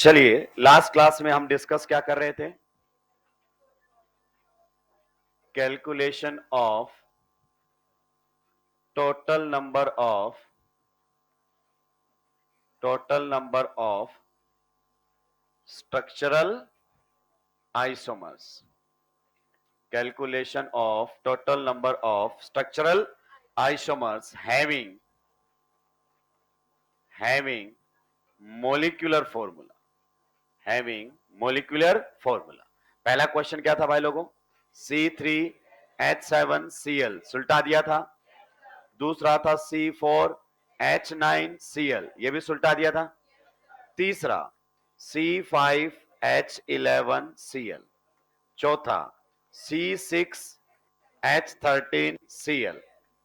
चलिए, last class में हम डिस्कस क्या कर रहे थे? Calculation of total number of structural isomers. Calculation of total number of structural isomers having molecular formula। पहला क्वेश्चन क्या था भाई लोगों? C3H7Cl सुलटा दिया था। दूसरा था C4H9Cl, ये भी सुलटा दिया था। तीसरा C5H11Cl, चौथा C6H13Cl,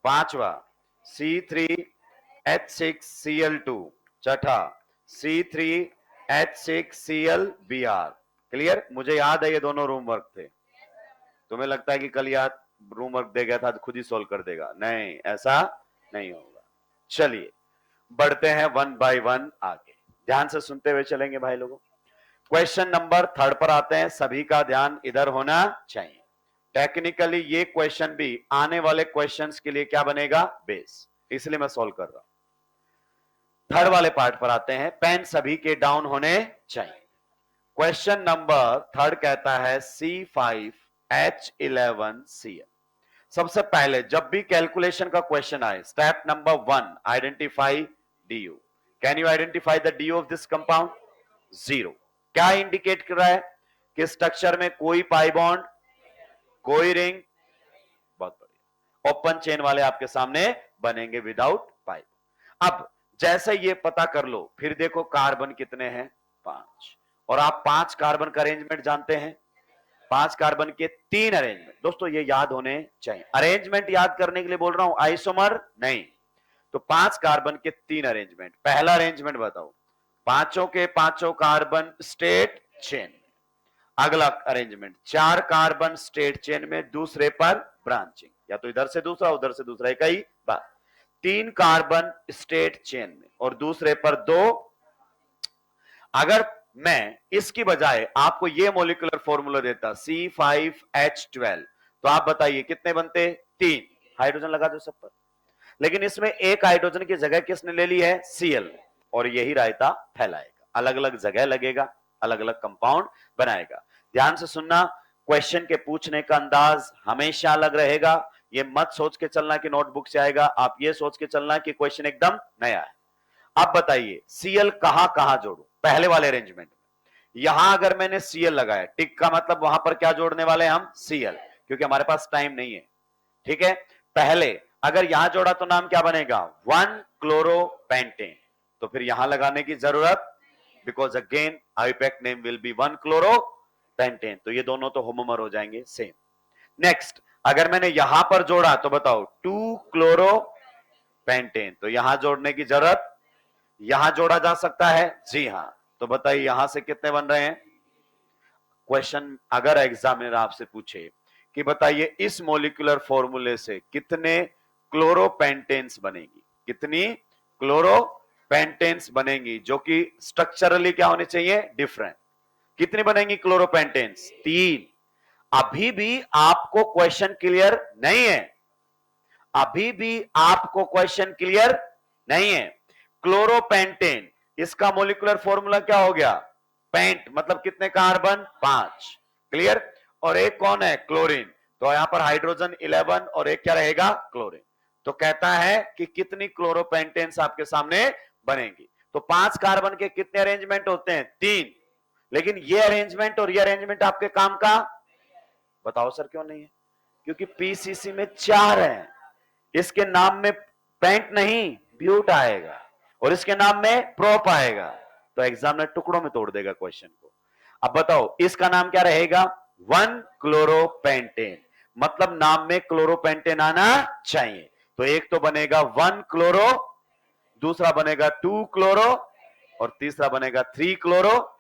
पांचवा C3H6Cl2, छठा C3H6ClBr। क्लियर? मुझे याद है ये दोनों रूम वर्क थे। तुम्हें लगता है कि कल याद रूम वर्क दे गया था तो खुद ही सोल्व कर देगा? नहीं, ऐसा नहीं होगा। चलिए बढ़ते हैं वन बाय वन आगे, ध्यान से सुनते हुए चलेंगे भाई लोगों। क्वेश्चन नंबर 3 पर आते हैं। सभी का ध्यान इधर होना चाहिए। टेक्निकली ये क्वेश्चन भी आने वाले क्वेश्चंस के लिए क्या बनेगा? बेस, इसलिए मैं सोल्व कर रहा हूं। थर्ड वाले पार्ट पर आते हैं। पेन सभी के डाउन होने चाहिए। क्वेश्चन नंबर 3 कहता है C5H11Cl। सबसे पहले जब भी कैलकुलेशन का क्वेश्चन आए, step number 1, identify DU। Can you identify the DU of this compound? 0। क्या इंडिकेट कर रहा है? कि स्ट्रक्चर में कोई पाई बॉन्ड, कोई रिंग, बहुत बढ़िया, ओपन चेन वाले आपके सामने बनेंगे विदाउट पाई। अब जैसे ये पता कर लो, फिर देखो कार्बन कितने हैं? 5। और आप 5 कार्बन का अरेंजमेंट जानते हैं? 5 कार्बन के 3 अरेंजमेंट। दोस्तों ये याद होने चाहिए। अरेंजमेंट याद करने के लिए बोल रहा हूं, आइसोमर नहीं। तो 5 कार्बन के 3 अरेंजमेंट। पहला अरेंजमेंट बताओ, पांचों के पांचों कार्बन स्टेट चेन। अगला अरेंजमेंट 4 कार्बन स्टेट चेन में, दूसरे पर ब्रांचिंग, या तो इधर से दूसरा उधर से दूसरा, एक ही बात। 3 कार्बन स्टेट चेन में और दूसरे पर 2। अगर मैं इसकी बजाय आपको ये मॉलिक्यूलर फॉर्मूला देता C5H12, तो आप बताइए कितने बनते? 3। हाइड्रोजन लगा दो सब पर। लेकिन इसमें एक हाइड्रोजन की जगह किसने ले ली है? Cl। और यही रायता फैलाएगा, अलग अलग जगह लगेगा, अलग अलग कंपाउंड बनाएगा। ध्यान से सुनना, क्वेश्चन के पूछने का अंदाज हमेशा अलग रहेगा। ये मत सोच के चलना कि नोटबुक से आएगा, आप ये सोच के चलना कि क्वेश्चन एकदम नया है। अब बताइए Cl कहां कहां जोड़ू? पहले वाले अरेंजमेंट में यहां अगर मैंने Cl लगाया, टिक का मतलब वहां पर क्या जोड़ने वाले हैं हम? Cl, क्योंकि हमारे पास टाइम नहीं है। ठीक है, पहले अगर यहां जोड़ा तो नाम क्या बनेगा? 1 क्लोरोपेंटेन। तो फिर यहां लगाने की जरूरत, because again IUPAC name will be 1 क्लोरोपेंटेन। तो ये दोनों तो होमोमर हो जाएंगे सेम। नेक्स्ट, अगर मैंने यहां पर जोड़ा तो बताओ 2 क्लोरोपेंटेन। तो यहां जोड़ने की जरूरत, यहां जोड़ा जा सकता है? जी हां। तो बताइए यहां से कितने बन रहे हैं? क्वेश्चन अगर एग्जामिनर आपसे पूछे कि बताइए इस मॉलिक्यूलर फॉर्मूले से कितने क्लोरोपेंटेन्स बनेगी, कितनी क्लोरोपेंटेन्स बनेंगी, जो कि स्ट्रक्चरली क्या होने चाहिए? डिफरेंट। कितनी बनेंगी क्लोरोपेंटेन्स? 3। अभी भी आपको क्वेश्चन क्लियर नहीं है, अभी भी आपको क्वेश्चन क्लियर नहीं है। क्लोरोपेंटेन, इसका मॉलिक्यूलर फॉर्मूला क्या हो गया? पेंट, मतलब कितने कार्बन? 5। क्लियर? और एक कौन है? क्लोरीन। तो यहां पर हाइड्रोजन 11 और एक क्या रहेगा? क्लोरीन। तो कहता है कि कितनी क्लोरोपेंटेन्स आपके सामने बनेंगी। तो 5 कार्बन के कितने अरेंजमेंट होते हैं? 3। लेकिन ये अरेंजमेंट और ये अरेंजमेंट आपके काम का? बताओ सर क्यों नहीं है? क्योंकि पीसीसी में 4 है। इसके नाम में पेंट नहीं ब्यूट आएगा और इसके नाम में प्रोप आएगा। तो एग्जामिनर टुकड़ों में तोड़ देगा क्वेश्चन को। अब बताओ इसका नाम क्या रहेगा? 1 क्लोरोपेंटेन, मतलब नाम में क्लोरोपेंटेन आना चाहिए। तो एक तो बनेगा 1 क्लोरो, दूसरा बनेगा 2 क्लोरो और तीसरा बनेगा 3 क्लोरो।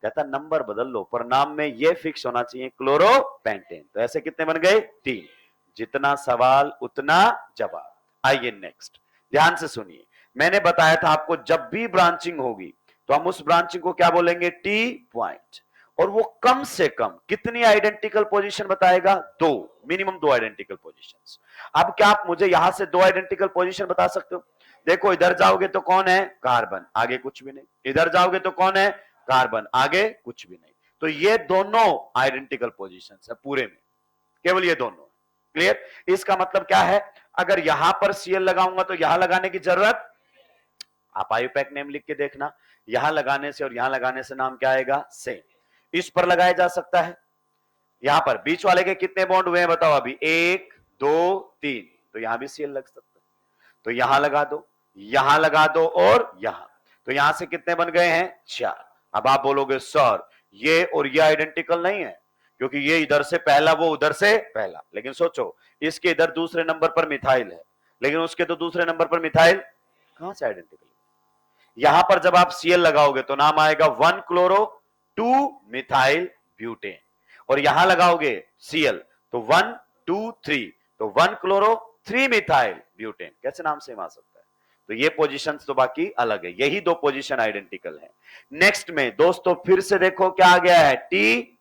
कहता नंबर बदल लो पर नाम में ये फिक्स होना चाहिए क्लोरोपेंटेन। तो ऐसे कितने बन गए? 3। जितना सवाल उतना जवाब। आइए नेक्स्ट, ध्यान से सुनिए। मैंने बताया था आपको जब भी ब्रांचिंग होगी तो हम उस ब्रांचिंग को क्या बोलेंगे, टी पॉइंट। और वो कम से कम कितनी आइडेंटिकल पोजीशन बताएगा, दो, मिनिमम दो आइडेंटिकल पोजीशंस। अब क्या आप मुझे यहां से दो आइडेंटिकल पोजीशन बता सकते हो? देखो इधर जाओगे तो कौन है, कार्बन, आगे कुछ भी नहीं। इधर जाओगे तो कौन है, कार्बन, आगे कुछ भी नहीं। तो ये दोनों आइडेंटिकल पोजीशंस है पूरे में, केवल ये दोनों। क्लियर? इसका मतलब क्या है, अगर यहां पर सीएल लगाऊंगा तो यहां लगाने की जरूरत, आप आयुपैक नेम लिख के देखना, यहां लगाने से और यहां लगाने से नाम क्या आएगा, सेम। इस पर लगाया जा सकता है। यहां पर बीच वाले के कितने बॉन्ड हुए हैं बताओ अभी, 1 2 3, तो यहां भी सीएल लग सकता है। तो यहां लगा दो, यहां लगा दो और यहां, तो यहां से कितने बन गए हैं, 4। अब आप बोलोगे सर ये और ये आइडेंटिकल नहीं है, क्योंकि ये इधर से पहला, वो उधर से पहला। लेकिन सोचो, इसके इधर दूसरे नंबर पर मिथाइल है, लेकिन उसके तो दूसरे नंबर पर मिथाइल कहां से आइडेंटिकल। यहां पर जब आप सीएल लगाओगे तो नाम आएगा 1 क्लोरो 2 मिथाइल ब्यूटेन, और यहां लगाओगे सीएल तो 1 2 3, तो 1 क्लोरो 3 मिथाइल ब्यूटेन, कैसे नाम सेम आ सकता है? तो ये पोजीशंस तो बाकी अलग है, यही दो पोजीशन आइडेंटिकल है। नेक्स्ट में दोस्तों फिर से देखो क्या आ गया है, टी,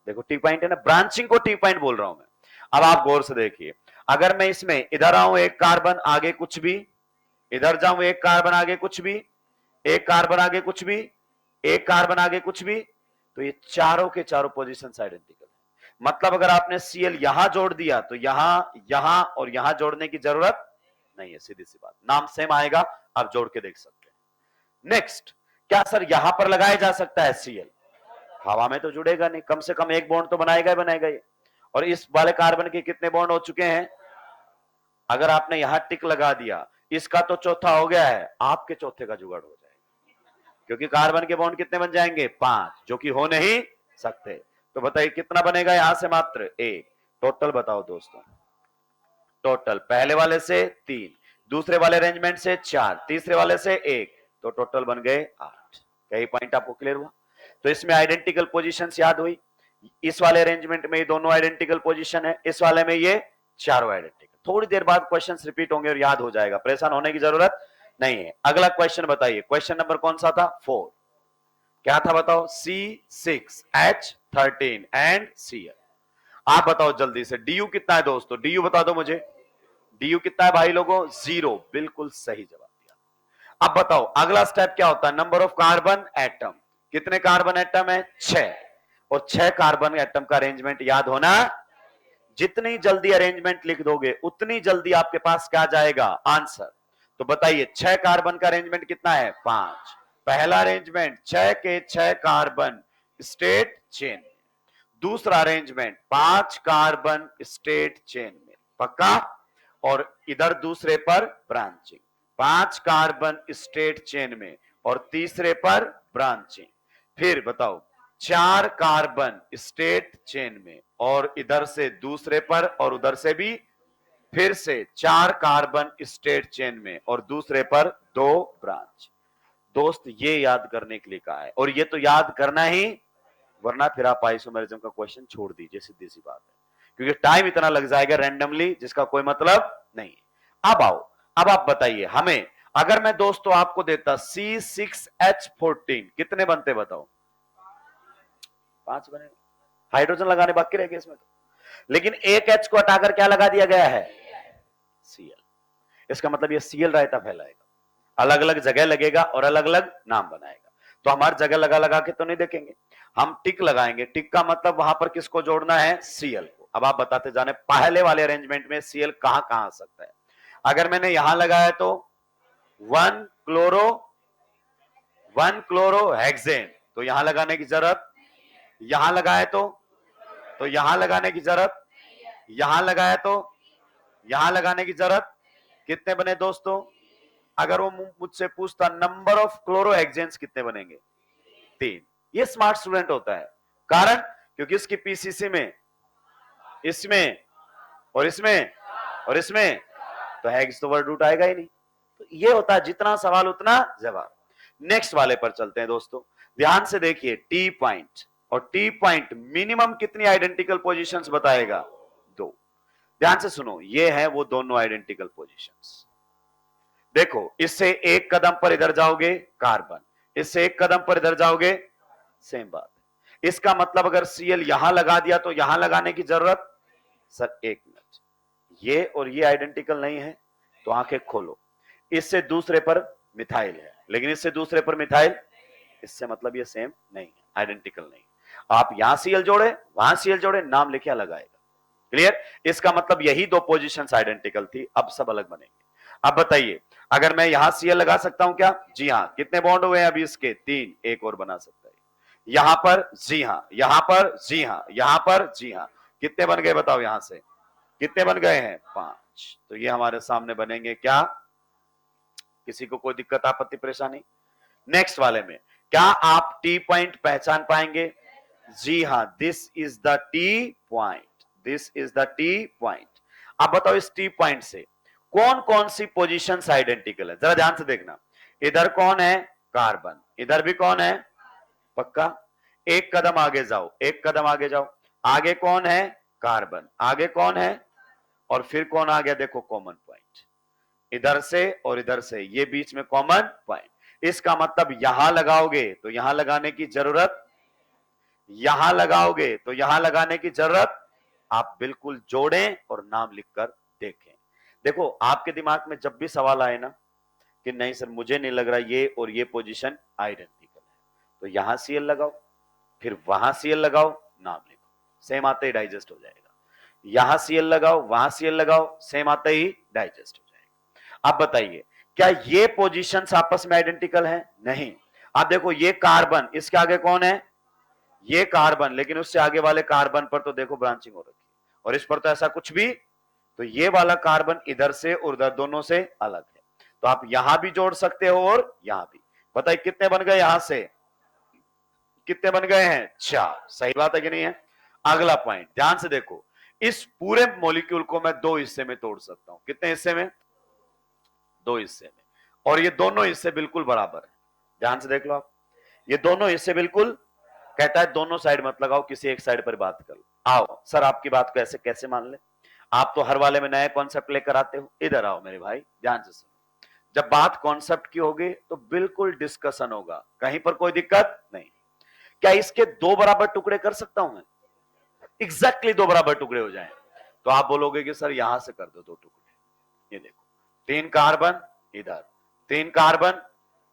देखो टी पॉइंट है ना, ब्रांचिंग को टी पॉइंट बोल रहा हूं मैं। अब आप गौर से देखिए, अगर मैं इसमें इधर आऊं एक कार्बन आगे कुछ भी, इधर जाऊं एक कार्बन आगे कुछ भी, एक कार्बन आगे कुछ भी, एक कार्बन आगे कुछ भी, तो ये चारों के चारों पोजीशंस आइडेंटिकल है। मतलब अगर आपने सीएल यहां जोड़ दिया तो यहां, यहां और यहां जोड़ने की जरूरत नहीं है, सीधी सी बात, नाम सेम आएगा, आप जोड़ के देख सकते हैं। नेक्स्ट, क्या सर यहां पर लगाया जा सकता है सीएल? हवा में तो जुड़ेगा नहीं, कम से कम एक बॉन्ड तो बनाएगा ही बनाएगा ये। और इस वाले कार्बन के कितने बॉन्ड हो चुके हैं? अगर आपने यहां टिक लगा दिया, इसका तो चौथा हो गया है, आपके चौथे का जुगाड़ हो जाएगा, क्योंकि कार्बन के बॉन्ड कितने बन जाएंगे, 5, जो कि हो नहीं सकते। तो बताइए कितना बनेगा यहां से, मात्र 1। टोटल बताओ दोस्तों, टोटल पहले वाले से 3, दूसरे वाले अरेंजमेंट से 4, तीसरे वाले से 1, तो टोटल बन गए 8। कई पॉइंट आपको क्लियर हुआ? तो इसमें आइडेंटिकल पोजीशंस याद हुई, इस वाले अरेंजमेंट में ये दोनों आइडेंटिकल पोजीशन है, इस वाले में ये चारों आइडेंटिकल। थोड़ी देर बाद क्वेश्चंस रिपीट होंगे और याद हो जाएगा, परेशान होने की जरूरत नहीं है। अगला क्वेश्चन बताइए, क्वेश्चन नंबर कौन सा था, 4। क्या था बताओ, C6H13 एंड Cl। आप बताओ जल्दी से, डीयू कितना है दोस्तों, डीयू बता दो मुझे, डीयू कितना है भाई लोगों, 0, बिल्कुल सही जवाब दिया। अब बताओ अगला स्टेप क्या होता है, नंबर ऑफ कार्बन एटम, कितने कार्बन एटम है, 6, और 6 कार्बन एटम का अरेंजमेंट याद होना। जितनी जल्दी अरेंजमेंट लिख दोगे उतनी जल्दी आपके पास क्या जाएगा, आंसर। तो बताइए 6 कार्बन का अरेंजमेंट कितना है, 5। पहला अरेंजमेंट 6 के 6 कार्बन स्टेट चेन, दूसरा अरेंजमेंट 5 कार्बन स्टेट चेन में, पक्का? और इधर दूसरे पर ब्रांचिंग, 5 कार्बन स्टेट चेन में और तीसरे पर ब्रांचिंग। फिर बताओ 4 कार्बन स्टेट चेन में और इधर से दूसरे पर और उधर से भी फिर से 4 कार्बन स्टेट चेन में और दूसरे पर 2 ब्रांच। दोस्त ये याद करने के लिए कहा है, और ये तो याद करना ही, वरना फिर आप आइसोमेरिज्म का क्वेश्चन छोड़ दीजिए, सीधी सी बात है, क्योंकि टाइम इतना लग जाएगा रैंडमली जिसका कोई मतलब नहीं। अब आओ, अब आप बताइए हमें, अगर मैं दोस्तों आपको देता C6H14, कितने बनते बताओ, 5 बने, हाइड्रोजन लगाने बाकी रह गए इसमें तो, लेकिन एक H को हटाकर क्या लगा दिया गया है, Cl। इसका मतलब ये Cl रायता फैलाएगा, अलग अलग जगह लगेगा और अलग अलग नाम बनाएगा। तो हम हर जगह लगा लगा के तो नहीं देखेंगे, हम टिक लगाएंगे, टिक का मतलब वहां पर किसको जोड़ना है, Cl को। अब आप बताते जाने पहले वाले अरेंजमेंट में Cl कहां कहां आ सकता है। अगर मैंने यहां लगाया तो 1 क्लोरो 1 क्लोरो हेक्सेन, तो यहां लगाने की जरूरत, यहां लगाया तो यहां लगाने की जरूरत, यहां लगाया तो यहां लगाने की जरूरत। कितने बने दोस्तों? अगर वो मुझसे पूछता नंबर ऑफ क्लोरोहेक्सेन्स कितने बनेंगे, 3। ये स्मार्ट स्टूडेंट होता है, कारण क्योंकि इसकी पीसीसी में, इसमें और इसमें और इसमें, तो हेक्स तो वर्ड रूट आएगा ही नहीं। तो ये होता है, जितना सवाल उतना जवाब। नेक्स्ट वाले पर चलते हैं दोस्तों, ध्यान से देखिए, टी पॉइंट, और टी पॉइंट मिनिमम कितनी आइडेंटिकल पोजीशंस बताएगा, 2। ध्यान से सुनो, ये है वो दोनों आइडेंटिकल पोजीशंस। देखो इससे एक कदम पर इधर जाओगे कार्बन, इससे एक कदम पर इधर जाओगे, सेम बात है। इसका मतलब अगर Cl यहां लगा दिया तो यहां लगाने की जरूरत, सर एक मिनट, ये और ये आइडेंटिकल नहीं है तो आंखें खोलो, इससे दूसरे पर मिथाइल है, लेकिन इससे दूसरे पर मिथाइल, इससे मतलब ये सेम नहीं है, आइडेंटिकल नहीं। आप यहां Cl जोड़े, वहां Cl जोड़े, नाम लिखे अलग आएगा। क्लियर? इसका मतलब यही दो पोजीशंस आइडेंटिकल थी, अब सब अलग बनेंगे। अब बताइए, अगर मैं यहां Cl लगा सकता हूं क्या? जी हां। कितने बॉन्ड हुए हैं अभी इसके? 3, एक और बना सकता है यहां पर, जी हां, यहां पर, जी हां, यहां पर, जी हां। कितने बन गए बताओ? यहां से कितने बन गए हैं? 5। तो ये हमारे सामने बनेंगे क्या? किसी को कोई दिक्कत, आपत्ति, परेशानी? नेक्स्ट वाले में क्या आप टी पॉइंट पहचान पाएंगे? जी हां, this is the T point, this is the T point. अब बताओ इस टी पॉइंट से कौन कौन सी पोजीशंस आइडेंटिकल है, जरा ध्यान से देखना। इधर कौन है? कार्बन। इधर भी कौन है? पक्का? एक कदम आगे जाओ, एक कदम आगे जाओ, आगे कौन है? कार्बन। आगे कौन है? और फिर कौन आ गया? देखो कॉमन पॉइंट, इधर से और इधर से, ये बीच में कॉमन पॉइंट। इसका मतलब यहां लगाओगे तो यहां लगाने की जरूरत, यहां लगाओगे तो यहां लगाने की जरूरत। आप बिल्कुल जोड़ें और नाम लिखकर देखें। देखो आपके दिमाग में जब भी सवाल आए ना कि नहीं सर मुझे नहीं लग रहा ये और ये पोजीशन आइडेंटिकल है, तो यहां Cl लगाओ, फिर वहां Cl लगाओ, नाम लिखो, सेम आते ही डाइजेस्ट हो जाएगा। यहां Cl लगाओ, वहां Cl लगाओ, सेम आते ही डाइजेस्ट हो जाएगा। अब बताइए क्या ये पोजीशंस आपस में आइडेंटिकल है? नहीं। आप देखो ये कार्बन, इसके आगे कौन है? ये कार्बन, लेकिन उससे आगे वाले कार्बन पर तो देखो ब्रांचिंग हो रखी है, और इस पर तो ऐसा कुछ भी। तो ये वाला कार्बन इधर से और उधर दोनों से अलग है, तो आप यहां भी जोड़ सकते हो और यहां भी। बताइए कितने बन गए? यहां से कितने बन गए हैं? 4। सही बात है कि नहीं है? अगला पॉइंट ध्यान से देखो, इस पूरे मॉलिक्यूल को मैं दो हिस्से में तोड़ सकता हूं। कितने हिस्से में? दो हिस्से में, और ये दोनों हिस्से बिल्कुल बराबर है। ध्यान से देख लो आप, ये दोनों हिस्से बिल्कुल, कहता है दोनों साइड मत लगाओ, किसी एक साइड पर बात कर लो। आओ सर आपकी बात को ऐसे कैसे मान ले, आप तो हर वाले में नए कॉन्सेप्ट लेकर आते हो। इधर आओ मेरे भाई, ध्यान से सुनो। जब बात कॉन्सेप्ट की होगी तो बिल्कुल डिस्कशन होगा, कहीं पर कोई दिक्कत नहीं। क्या इसके दो बराबर टुकड़े कर सकता हूं मैं? एग्जैक्टली दो बराबर टुकड़े हो जाएं, तो आप बोलोगे कि सर यहां से कर दो दो टुकड़े। ये देखो 3 कार्बन इधर, 3 कार्बन।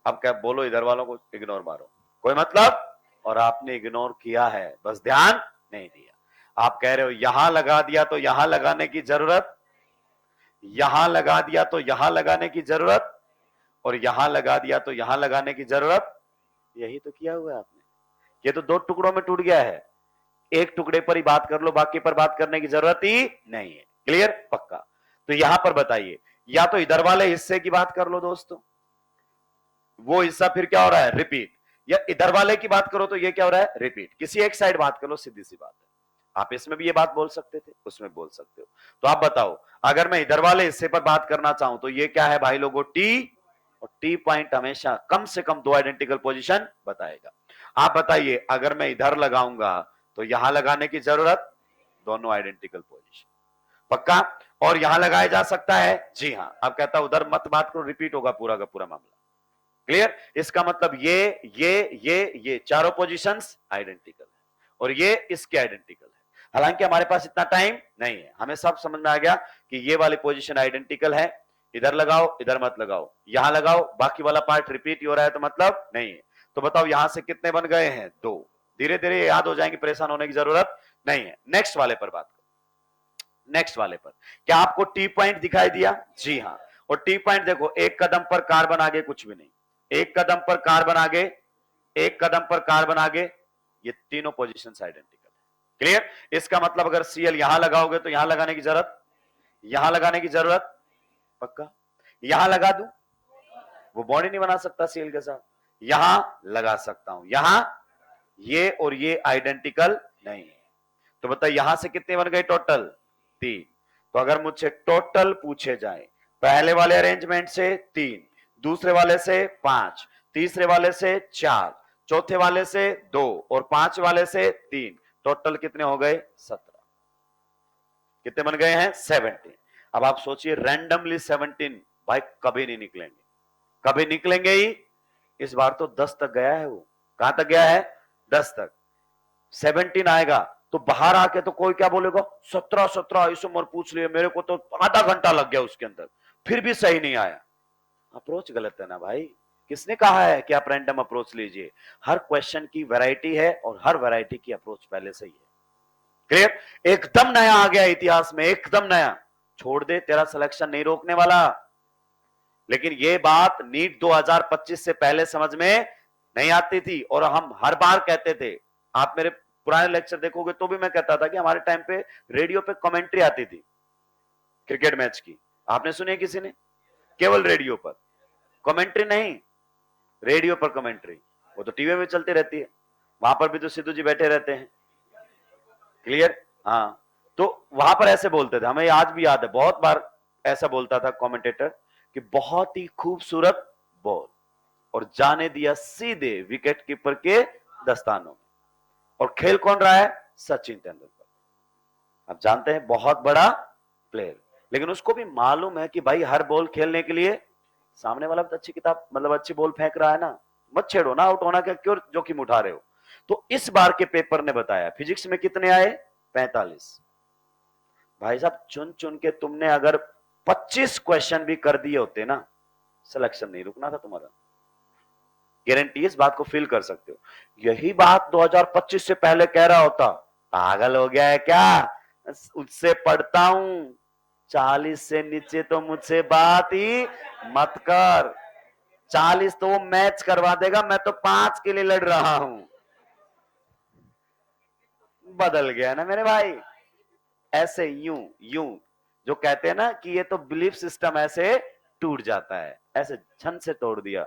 अब क्या बोलो, इधर वालों को इग्नोर मारो, कोई मतलब। और आपने इग्नोर किया है, बस ध्यान नहीं दिया। आप कह रहे हो यहां लगा दिया तो यहां लगाने की जरूरत, यहां लगा दिया तो यहां लगाने की जरूरत, और यहां लगा दिया तो यहां लगाने की जरूरत। यही तो किया हुआ है आपने। ये तो दो टुकड़ों में टूट गया है, एक टुकड़े पर ही बात कर लो, बाकी पर बात करने की जरूरत ही नहीं है। क्लियर? पक्का? तो यहां पर बताइए, या तो इधर वाले हिस्से की बात कर लो दोस्तों, वो हिस्सा फिर क्या हो रहा है? रिपीट। या इधर वाले की बात करो तो ये क्या हो रहा है? रिपीट। किसी एक साइड बात कर लो, सीधी सी बात है। आप इसमें भी ये बात बोल सकते थे, उसमें बोल सकते हो। तो आप बताओ, अगर मैं इधर वाले हिस्से पर बात करना चाहूं तो ये क्या है भाई लोगों? टी। और टी पॉइंट हमेशा कम से कम दो आइडेंटिकल पोजीशन बताएगा। आप बताइए अगर मैं इधर लगाऊंगा तो यहां लगाने की जरूरत, दोनों आइडेंटिकल पोजीशन। पक्का? और यहां लगाया जा सकता है? जी हां। अब कहता उधर मत बात करो, रिपीट होगा पूरा का पूरा मामला। क्लियर? इसका मतलब ये चारों पोजीशंस आइडेंटिकल है, और ये इसके आइडेंटिकल है। हालांकि हमारे पास इतना टाइम नहीं है, हमें सब समझ में आ गया कि ये वाली पोजीशन आइडेंटिकल है। इधर लगाओ, इधर मत लगाओ, यहां लगाओ, बाकी वाला पार्ट रिपीट ही हो रहा है तो मतलब नहीं है। तो बताओ यहां से कितने बन गए हैं? 2। धीरे धीरे याद हो जाएंगे, परेशान होने की जरूरत नहीं है। नेक्स्ट वाले पर बात करो। नेक्स्ट वाले पर क्या आपको टी पॉइंट दिखाई दिया? जी हां। और टी पॉइंट देखो, एक कदम पर कार्बन आगे कुछ भी नहीं, एक कदम पर कार्बन आगे, एक कदम पर कार्बन आगे, ये तीनों पोजीशंस आइडेंटिकल है। क्लियर? इसका मतलब अगर Cl यहां लगाओगे तो यहां लगाने की जरूरत, यहां लगाने की जरूरत। पक्का? यहां लगा दूं, वो बॉडी नहीं बना सकता Cl के साथ, यहां लगा सकता हूं, यहां। ये और ये आइडेंटिकल नहीं है, तो बताइए यहां से कितने बन गए टोटल? 3। तो अगर मुझसे टोटल पूछे जाए, पहले वाले अरेंजमेंट से 3, दूसरे वाले से 5, तीसरे वाले से 4, चौथे वाले से 2 और 5 वाले से 3, टोटल कितने हो गए? 17। कितने बन गए हैं? 17। अब आप सोचिए रैंडमली 17 भाई कभी नहीं निकलेंगे, कभी निकलेंगे ही इस बार तो 10 तक गया है। वो कहां तक गया है? 10 तक। 17 आएगा तो बाहर आके तो कोई क्या बोलेगा, 17 इस उम्र पूछ लिए, मेरे को तो आधा घंटा लग गया उसके अंदर, फिर भी सही नहीं आया। अप्रोच गलत है ना भाई। किसने कहा है कि आप रैंडम अप्रोच लीजिए? हर क्वेश्चन की वैरायटी है और हर वैरायटी की अप्रोच पहले से ही है। क्लियर? एकदम नया आ गया इतिहास में, एकदम नया, छोड़ दे, तेरा सिलेक्शन नहीं रोकने वाला। लेकिन ये बात नीट 2025 से पहले समझ में नहीं आती थी और हम हर बार कहते थे। आप मेरे पुराने लेक्चर देखोगे तो भी मैं कहता था कि हमारे टाइम पे रेडियो पे कमेंट्री आती थी क्रिकेट मैच की। आपने सुनी है किसी ने? केवल रेडियो पर कमेंट्री नहीं, रेडियो पर कमेंट्री। वो तो टीवी में चलती रहती है, वहां पर भी तो सिद्धू जी बैठे रहते हैं। क्लियर? हाँ, तो वहां पर ऐसे बोलते थे, हमें आज भी याद है, बहुत बार ऐसा बोलता था कमेंटेटर कि बहुत ही खूबसूरत बॉल और जाने दिया सीधे विकेट कीपर के दस्तानों में। और खेल कौन रहा है? सचिन तेंदुलकर। आप जानते हैं बहुत बड़ा प्लेयर, लेकिन उसको भी मालूम है कि भाई हर बॉल खेलने के लिए सामने वाला भी अच्छी किताब मतलब अच्छी बॉल फेंक रहा है ना, मत छेड़ो ना, आउट होना, क्या क्यों जोखिम उठा रहे हो? तो इस बार के पेपर ने बताया फिजिक्स में कितने आए? 45। भाई साहब चुन चुन के तुमने अगर 25 क्वेश्चन भी कर दिए होते ना, सिलेक्शन नहीं रुकना था तुम्हारा। गारंटी इस बात को फील कर सकते हो। यही बात 2025 से पहले कह रहा होता, पागल हो गया है क्या, उससे पढ़ता हूं, 40 से नीचे तो मुझसे बात ही मत कर। 40 तो वो मैच करवा देगा, मैं तो 5 के लिए लड़ रहा हूं। बदल गया ना मेरे भाई। ऐसे यूं यूं जो कहते हैं ना कि ये तो बिलीफ सिस्टम ऐसे टूट जाता है, ऐसे झन से तोड़ दिया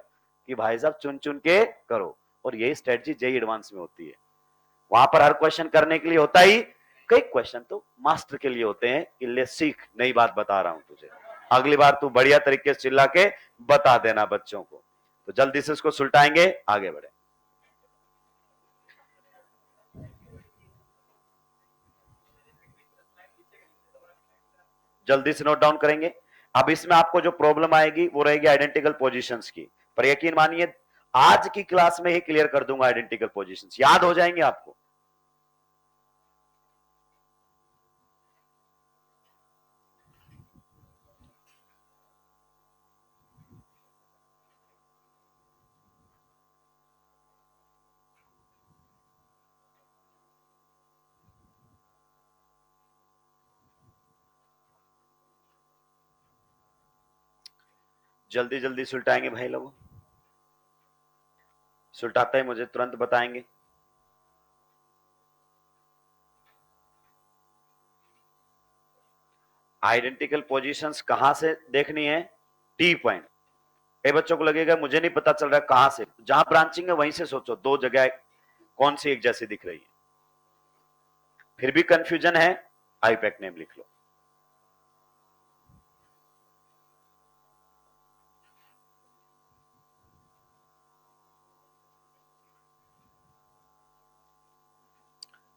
कि भाई साहब चुन चुन के करो। और यही स्ट्रेटजी जेई एडवांस में होती है। वहां पर हर क्वेश्चन करने के लिए होता ही, कई क्वेश्चन तो मास्टर के लिए होते हैं कि ले सीख, नई बात बता रहा हूं तुझे, अगली बार तू बढ़िया तरीके से चिल्ला के बता देना बच्चों को। तो जल्दी से इसको सुलटाएंगे, आगे बढ़े। जल्दी से नोट डाउन करेंगे। अब इसमें आपको जो प्रॉब्लम आएगी वो रहेगी आइडेंटिकल पोजीशंस की, पर यकीन मानिए आज की क्लास में ही क्लियर कर दूंगा। आइडेंटिकल पोजीशंस याद हो जाएंगे आपको। जल्दी जल्दी सुलटाएंगे भाई लोग, सुलटाते ही मुझे तुरंत बताएंगे। आइडेंटिकल पोजीशंस कहां से देखनी है? T point. कई बच्चों को लगेगा मुझे नहीं पता चल रहा कहां से, जहां ब्रांचिंग है वहीं से सोचो, दो जगह कौन सी एक जैसी दिख रही है। फिर भी कंफ्यूजन है, आईपैक नेम लिख लो।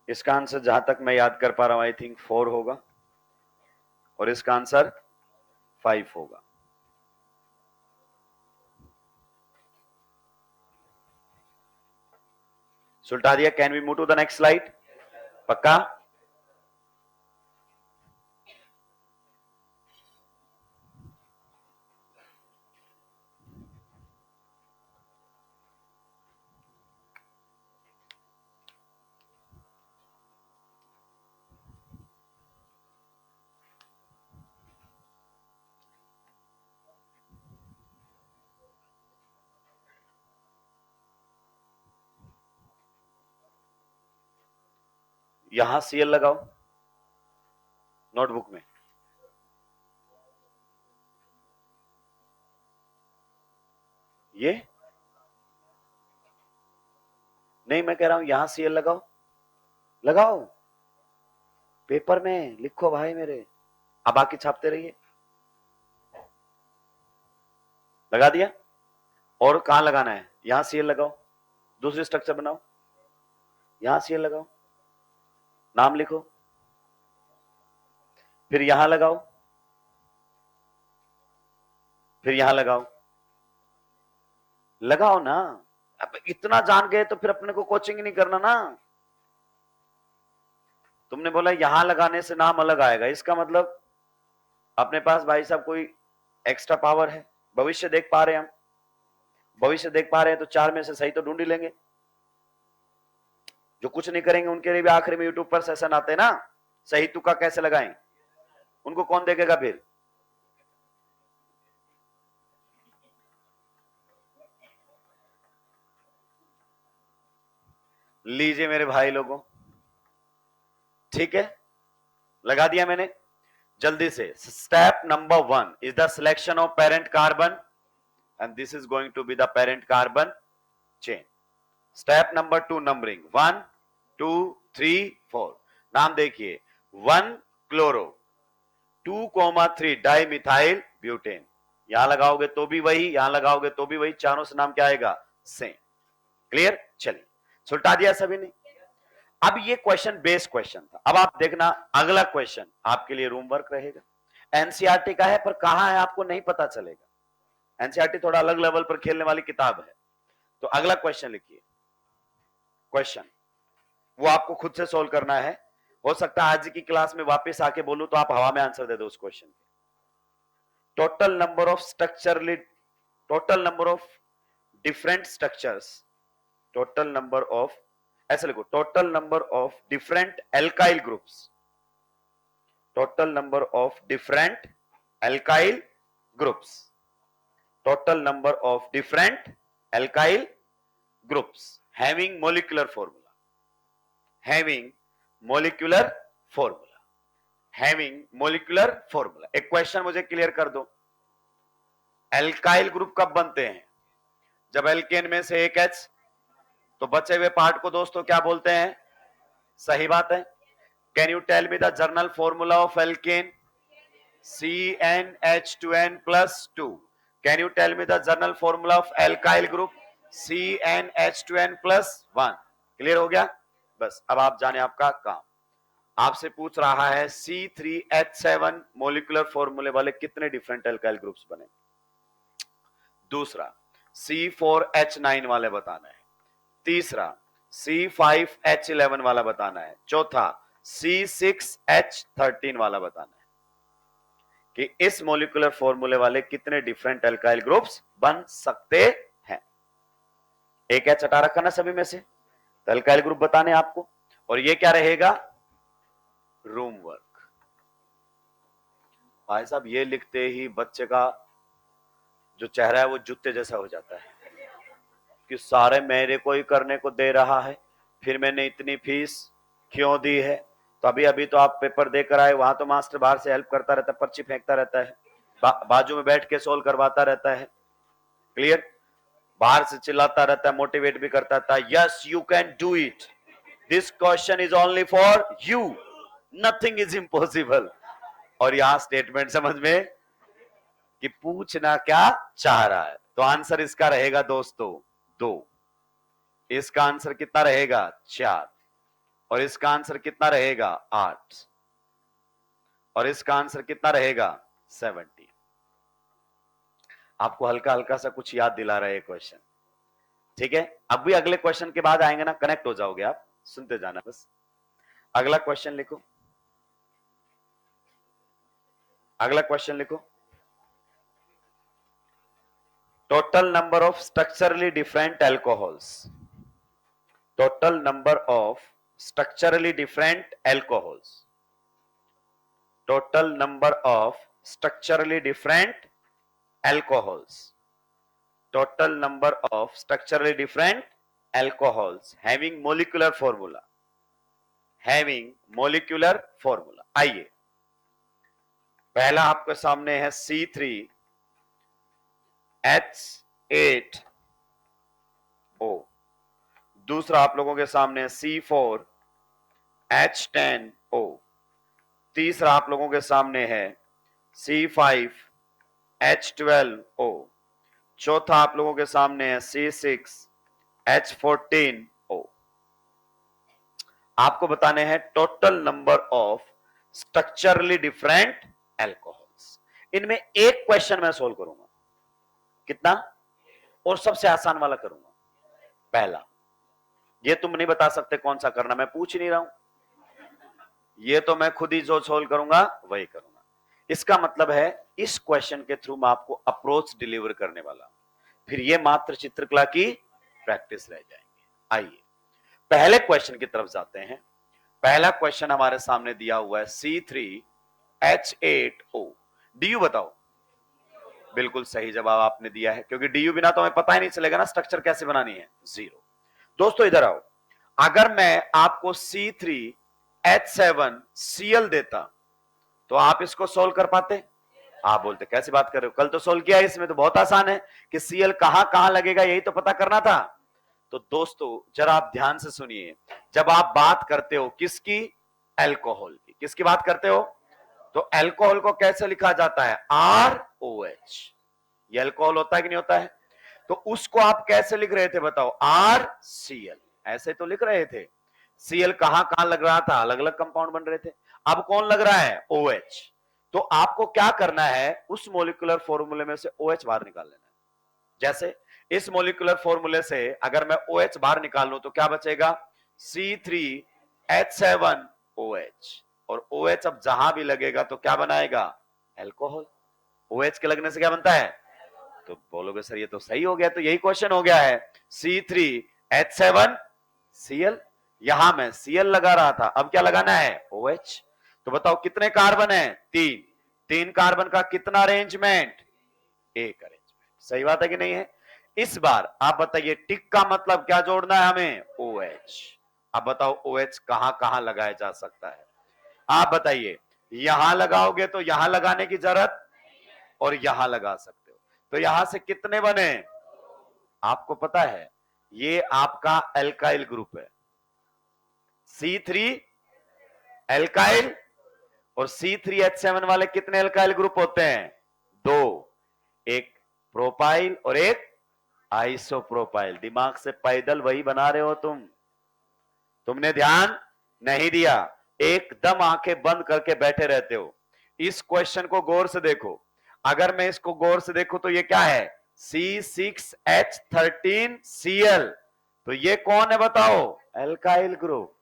इसका आंसर जहां तक मैं याद कर पा रहा हूं आई थिंक 4 होगा और इसका आंसर 5 होगा। सुलटा दिया। Can we move to the next slide? पक्का? यहां सीएल लगाओ नोटबुक में। ये नहीं, मैं कह रहा हूं यहां सीएल लगाओ, लगाओ पेपर में लिखो भाई मेरे, अब बाकी छापते रहिए। लगा दिया? और कहां लगाना है? यहां सीएल लगाओ, दूसरी स्ट्रक्चर बनाओ, यहां सीएल लगाओ, नाम लिखो, फिर यहां लगाओ, फिर यहां लगाओ, लगाओ ना। अब इतना जान गए तो फिर अपने को कोचिंग नहीं करना ना। तुमने बोला यहां लगाने से नाम अलग आएगा, इसका मतलब अपने पास भाई साहब कोई एक्स्ट्रा पावर है। भविष्य देख पा रहे हैं हम, भविष्य देख पा रहे हैं तो 4 में से सही तो ढूंढ ही लेंगे। जो कुछ नहीं करेंगे उनके लिए भी आखिरी में यूट्यूब पर सेशन आते हैं ना, सही तुक्का कैसे लगाएं, उनको कौन देखेगा फिर। लीजिए मेरे भाई लोगों, ठीक है, लगा दिया मैंने। जल्दी से, step number 1 is the selection of parent carbon and this is going to be the parent carbon chain. Step number 2 numbering 1 2 3 4। नाम देखिए, 1 क्लोरो, 2,3 डाई मिथाइल ब्यूटेन। यहां लगाओगे तो भी वही, यहां लगाओगे तो भी वही, चारों से नाम क्या आएगा, सेम। क्लियर, चलिए सुलटा दिया सभी ने। अब ये क्वेश्चन बेस क्वेश्चन था। अब आप देखना अगला क्वेश्चन आपके लिए रूम वर्क रहेगा। एनसीईआरटी का है पर कहां है आपको नहीं पता चलेगा। एनसीईआरटी थोड़ा अलग लेवल पर खेलने वाली किताब है। तो अगला क्वेश्चन लिखिए, क्वेश्चन वो आपको खुद से सोल्व करना है। हो सकता है आज की क्लास में वापस आके बोलूं तो आप हवा में आंसर दे दो उस क्वेश्चन के। Total number of structurally, total number of different structures, total number of, ऐसे लिखो, total number of different alkyl groups, total number of different alkyl groups, total number of different alkyl groups having molecular formula, having molecular formula, having molecular formula. एक question मुझे clear कर दो, alkyl group कब बनते हैं, जब alkene में से एक H, तो बचे हुए पार्ट को दोस्तों क्या बोलते हैं, सही बात है। Can you tell me the general formula of alkane, CnH2n+2। Can you tell me the general formula of alkyl group, CnH2n+1। Clear हो गया, बस अब आप जाने आपका काम। आपसे पूछ रहा है C3H7 मोलिकुलर फॉर्मूले वाले कितने डिफरेंट एल्काइल ग्रुप्स बने। दूसरा C4H9 वाले बताना है, तीसरा C5H11 वाला बताना है, चौथा C6H13 वाला बताना है कि इस मोलिकुलर फॉर्मूले वाले कितने डिफरेंट एल्काइल ग्रुप्स बन सकते हैं। एक H हटा रखा ना सभी में से, तो एल्काइल ग्रुप बताने आपको। और ये क्या रहेगा, रूम वर्क। भाई साहब ये लिखते ही बच्चे का जो चेहरा है वो जूते जैसा हो जाता है कि सारे मेरे को ही करने को दे रहा है, फिर मैंने इतनी फीस क्यों दी है। तो अभी अभी तो आप पेपर देकर आए, वहां तो मास्टर बाहर से हेल्प करता रहता है, पर्ची फेंकता रहता है, बाजू में बैठ के सोल्व करवाता रहता है। क्लियर, बाहर से चिल्लाता रहता है, मोटिवेट भी करता रहता है, yes you can do it, this question is only for you, nothing is impossible. और यहां स्टेटमेंट समझ में कि पूछना क्या चाह रहा है। तो आंसर इसका रहेगा दोस्तों 2, इसका आंसर कितना रहेगा 4, और इसका आंसर कितना रहेगा 8, और इसका आंसर कितना रहेगा 70। आपको हल्का हल्का सा कुछ याद दिला रहा है क्वेश्चन, ठीक है। अब भी अगले क्वेश्चन के बाद आएंगे ना, कनेक्ट हो जाओगे आप, सुनते जाना बस। अगला क्वेश्चन लिखो, अगला क्वेश्चन लिखो, total number of structurally different alcohols, total number of structurally different alcohols, total number of structurally different alcohols, total number of structurally different alcohols having molecular formula, having molecular formula। आइए, पहला आपके सामने है C3H8O, दूसरा आप लोगों के सामने है C4H10O, तीसरा आप लोगों के सामने है C5H12O, चौथा आप लोगों के सामने है C6H14O। आपको बताने हैं total number of structurally different alcohols. इनमें एक क्वेश्चन मैं सोल्व करूंगा, कितना, और सबसे आसान वाला करूंगा, पहला। ये तुम नहीं बता सकते कौन सा करना, मैं पूछ नहीं रहा हूं, ये तो मैं खुद ही जो सोल्व करूंगा वही करूंगा। इसका मतलब है इस क्वेश्चन के थ्रू मैं आपको अप्रोच डिलीवर करने वाला हूं, फिर ये मात्र चित्रकला की प्रैक्टिस रह जाएंगे। आइए पहले क्वेश्चन की तरफ जाते हैं। पहला क्वेश्चन हमारे सामने दिया हुआ है C3H8O। डीयू बताओ। बिल्कुल सही जवाब आपने दिया है, क्योंकि डीयू बिना तो हमें पता ही नहीं चलेगा ना स्ट्रक्चर कैसे बनानी है, 0। दोस्तों इधर आओ, अगर मैं आपको C3H7Cl देता तो आप इसको सोल्व कर पाते? आप बोलते कैसे बात कर रहे हो, कल तो सोल्व किया है, इसमें तो बहुत आसान है कि Cl कहां कहां लगेगा यही तो पता करना था। तो दोस्तों जरा आप ध्यान से सुनिए, जब आप बात करते हो किसकी, अल्कोहल की, किसकी बात करते हो, तो अल्कोहल को कैसे लिखा जाता है, ROH। ये अल्कोहल होता है कि नहीं होता है, तो उसको आप कैसे लिख रहे थे बताओ, RCl, ऐसे तो लिख रहे थे। Cl कहां कहां लग रहा था, अलग अलग कंपाउंड बन रहे थे, अब कौन लग रहा है, OH। तो आपको क्या करना है, उस मोलिकुलर फॉर्मूले में से OH बाहर निकाल लेना है। जैसे इस मोलिकुलर फॉर्मूले से अगर मैं OH बाहर निकाल लूं तो क्या बचेगा, C3H7OH, और OH अब जहां भी लगेगा तो क्या बनाएगा, अल्कोहल। OH के लगने से क्या बनता है, तो बोलोगे सर ये तो सही हो गया, तो यही क्वेश्चन हो गया है, C3H7Cl। यहां मैं Cl लगा रहा था, अब क्या लगाना है, OH। तो बताओ कितने कार्बन है, 3। 3 कार्बन का कितना अरेंजमेंट, एक अरेंजमेंट। सही बात है कि नहीं है। इस बार आप बताइए टिक का मतलब क्या जोड़ना है हमें, OH। अब बताओ OH कहां कहां लगाया जा सकता है, आप बताइए। यहां लगाओगे तो यहां लगाने की जरूरत, और यहां लगा सकते हो, तो यहां से कितने बने, आपको पता है ये आपका एल्काइल ग्रुप है, C3 एल्काइल, और C3H7 वाले कितने एल्काइल ग्रुप होते हैं, 2, एक प्रोपाइल और एक आइसोप्रोपाइल। दिमाग से पैदल वही बना रहे हो तुमने ध्यान नहीं दिया, एकदम आंखें बंद करके बैठे रहते हो। इस क्वेश्चन को गौर से देखो, अगर मैं इसको गौर से देखूं तो ये क्या है, C6H13Cl, तो ये कौन है बताओ, एल्काइल ग्रुप।